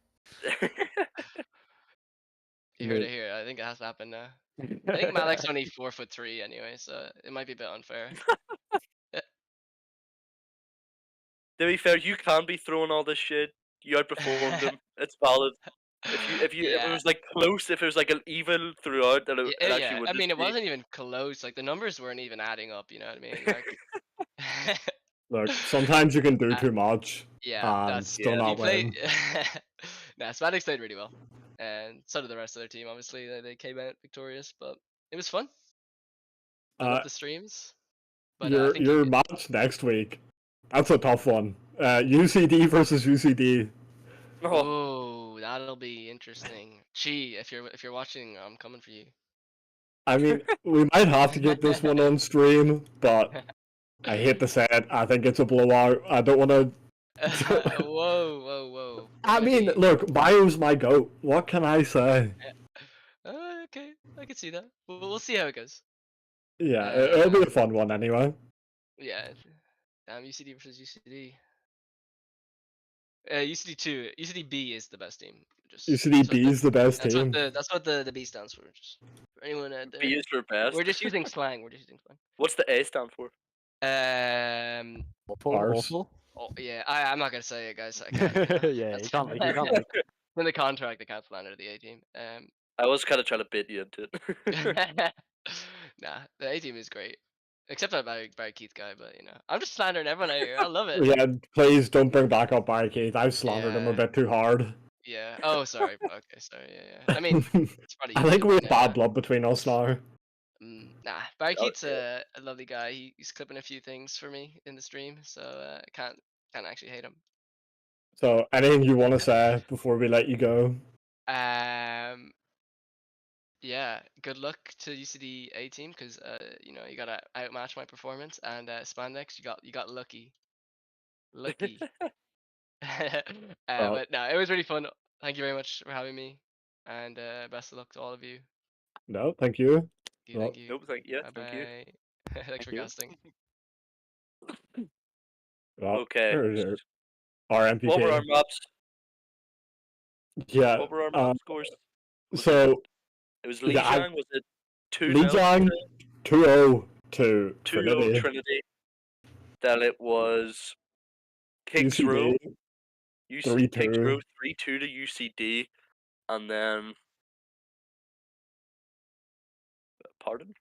S10: You heard it here. I think it has to happen now. I think Malik's only 4'3" anyway, so it might be a bit unfair.
S7: To be fair, you can be throwing all this shit. You outperformed him. It's valid. If it
S10: Yeah.
S7: was like close, if it was like an even throughout, then it
S10: Yeah,
S7: actually would.
S10: I mean,
S7: just
S10: it
S7: be...
S10: wasn't even close. Like the numbers weren't even adding up. You know what I mean? Like,
S6: look, sometimes you can do too much
S10: yeah,
S6: and
S10: that's
S6: still
S10: he
S6: not
S10: played.
S6: win.
S10: Nah, Spandex played really well, and so did the rest of their team. Obviously, they came out victorious, but it was fun. I love the streams. But I think
S6: your match next week, that's a tough one. UCD versus UCD.
S10: Oh, that'll be interesting. Chi, if you're watching, I'm coming for you.
S6: I mean, we might have to get this one on stream, but I hate to say it. I think it's a blowout. I don't want to.
S10: Whoa.
S6: I mean, look, Bio's my goat. What can I say?
S10: Okay, I can see that. We'll see how it goes.
S6: Yeah, it'll be a fun one anyway.
S10: Yeah. UCD versus UCD. UCD 2. UCD B is the best team.
S6: UCD B is the best team.
S10: That's what the B stands for. Just for anyone out there.
S7: B is for best.
S10: We're just using slang.
S7: What's the A stand for?
S8: Awful.
S10: Oh yeah, I'm not gonna say it, guys. I can't.
S8: Yeah, you can't. You can't.
S10: In the contract, they can't slander the A team.
S7: I was kind of trying to bait you into it.
S10: Nah, the A team is great. Except that Barry Keith guy, but you know, I'm just slandering everyone out here. I love it.
S6: Yeah, please don't bring back up Barry Keith. I've slandered him a bit too hard.
S10: Yeah. Oh, sorry. Okay, sorry. Yeah. I mean, it's probably.
S6: I think we have bad blood between us now.
S10: Nah, Barry Keith's a lovely guy. He's clipping a few things for me in the stream, so I can't actually hate him.
S6: So, anything you want to say before we let you go?
S10: Yeah, good luck to UCD A team because you know you gotta outmatch my performance, and Spandex, you got lucky. But no, it was really fun. Thank you very much for having me, and best of luck to all of you.
S6: No, thank you.
S10: Thank you.
S7: Nope, thank you.
S10: Thanks for casting.
S6: Well,
S7: okay.
S6: RMPK.
S7: What were our maps?
S6: Yeah.
S7: What were our map scores?
S6: So
S7: it was Lijiang. Was it 2-0?
S6: Lijiang 2-0 to
S7: 2-0 Trinity. Then it was Kings Row. Kings Row 3-2 to UCD, and then pardon.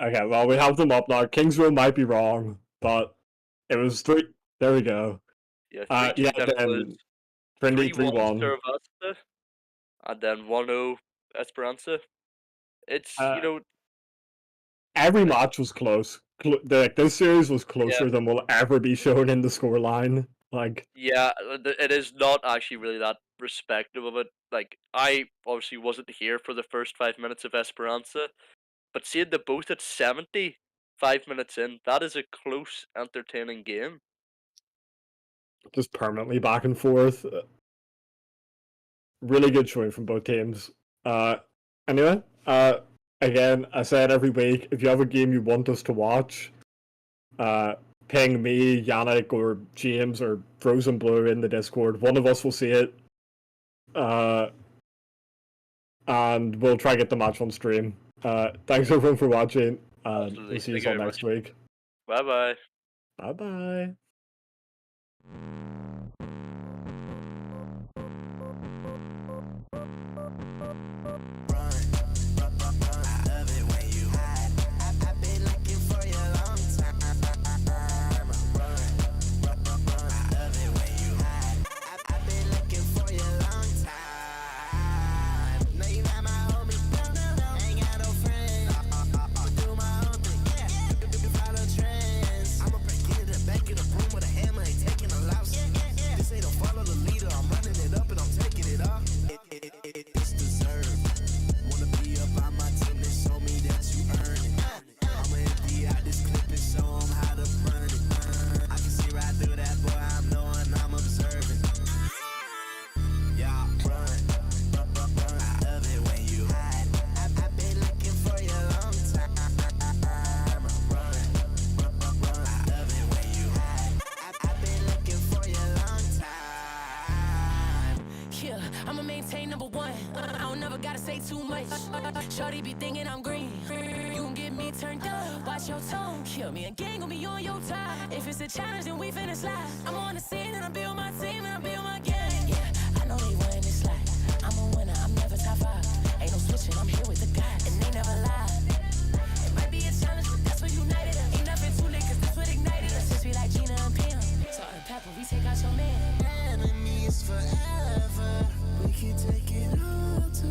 S6: Okay, well, we have them up now. Kings Row might be wrong, but it was 3. There we go.
S7: Yeah, 3-2.
S6: Then Trinity
S7: 3-1 and then 1-0 Esperanza. It's you know,
S6: every match was close. This series was closer than will ever be shown in the scoreline. Like,
S7: yeah, it is not actually really that respective of it. Like, I obviously wasn't here for the first 5 minutes of Esperanza, but seeing them both at 70 5 minutes in, that is a close, entertaining game.
S6: Just permanently back and forth. Really good showing from both teams. Anyway, again, I said every week, if you have a game you want us to watch, ping me, Yannick, or James, or Frozen Blue in the Discord. One of us will see it. And we'll try to get the match on stream. Thanks everyone for watching. We'll see you all next week.
S7: Bye-bye.
S6: Bye-bye.
S2: I'ma break into the back of the room with a hammer, ain't taking a loss.
S1: number one. I don't never gotta say too much. Shorty be thinking I'm green. You gon' get me turned up. Watch your tone, kill me. A gang gon' be on your time. If it's a challenge, then we finna slide. I'm on the scene and I build my team and I build my gang. Yeah, I know they win this life. I'm a winner, I'm never top 5. Ain't no switching, I'm here with the guys, and they never lie. It might be a challenge, but that's what united us. Ain't nothing too late, cause that's what ignited us. Since we like Gina and Pam, salt and pepper, we take out your man.
S2: Enemies forever. We can take it all to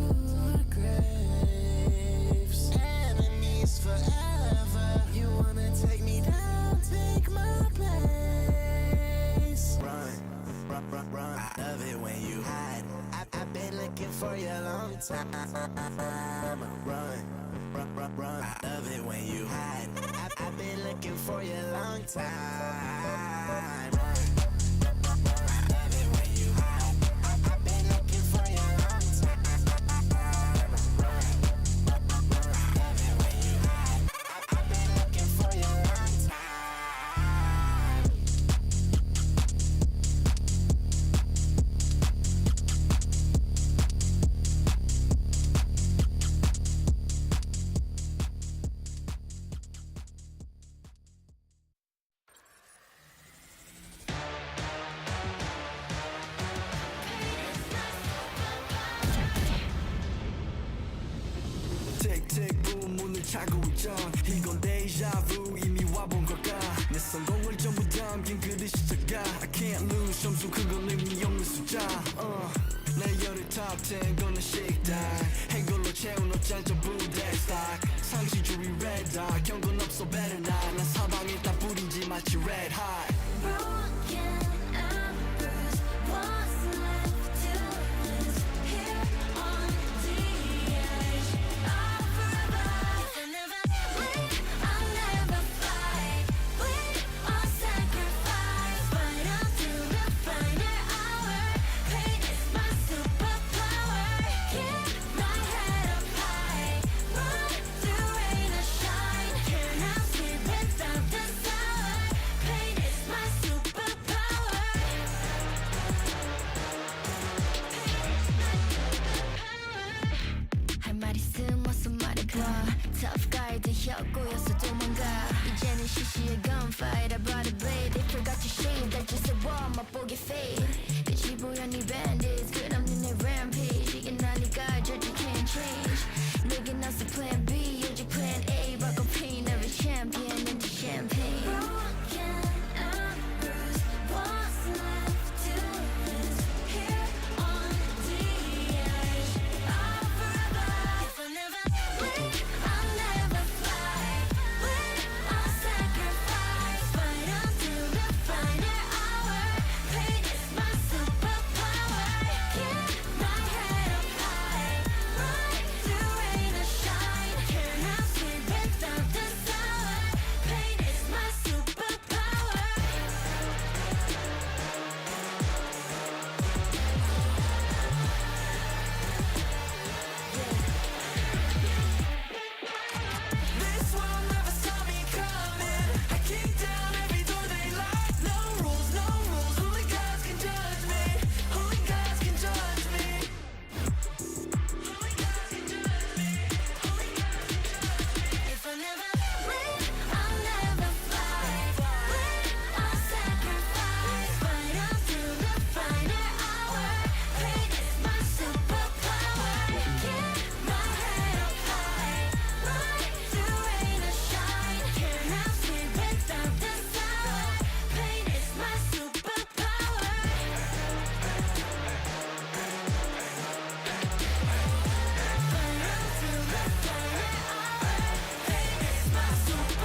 S2: our graves. Enemies forever. You wanna take me down, take my place. Run. I love it when you hide. I've been looking for you a long time. Run. I love it when you hide. I've been looking for you a long time.
S3: 틱틱 문을 차고 있죠. 이건 데자vu 이미 와본 걸까. 내 성공을 전부 담긴 그릇이 작아. I can't lose 점수 그건 의미 없는 숫자. 내 열의 top 10 거는 식당. 행걸로 채운 옷장 전부 대스탁. 상시주의 red dot 경고는 없어 better not. 난 사방에 다 뿌린지 마치 red hot.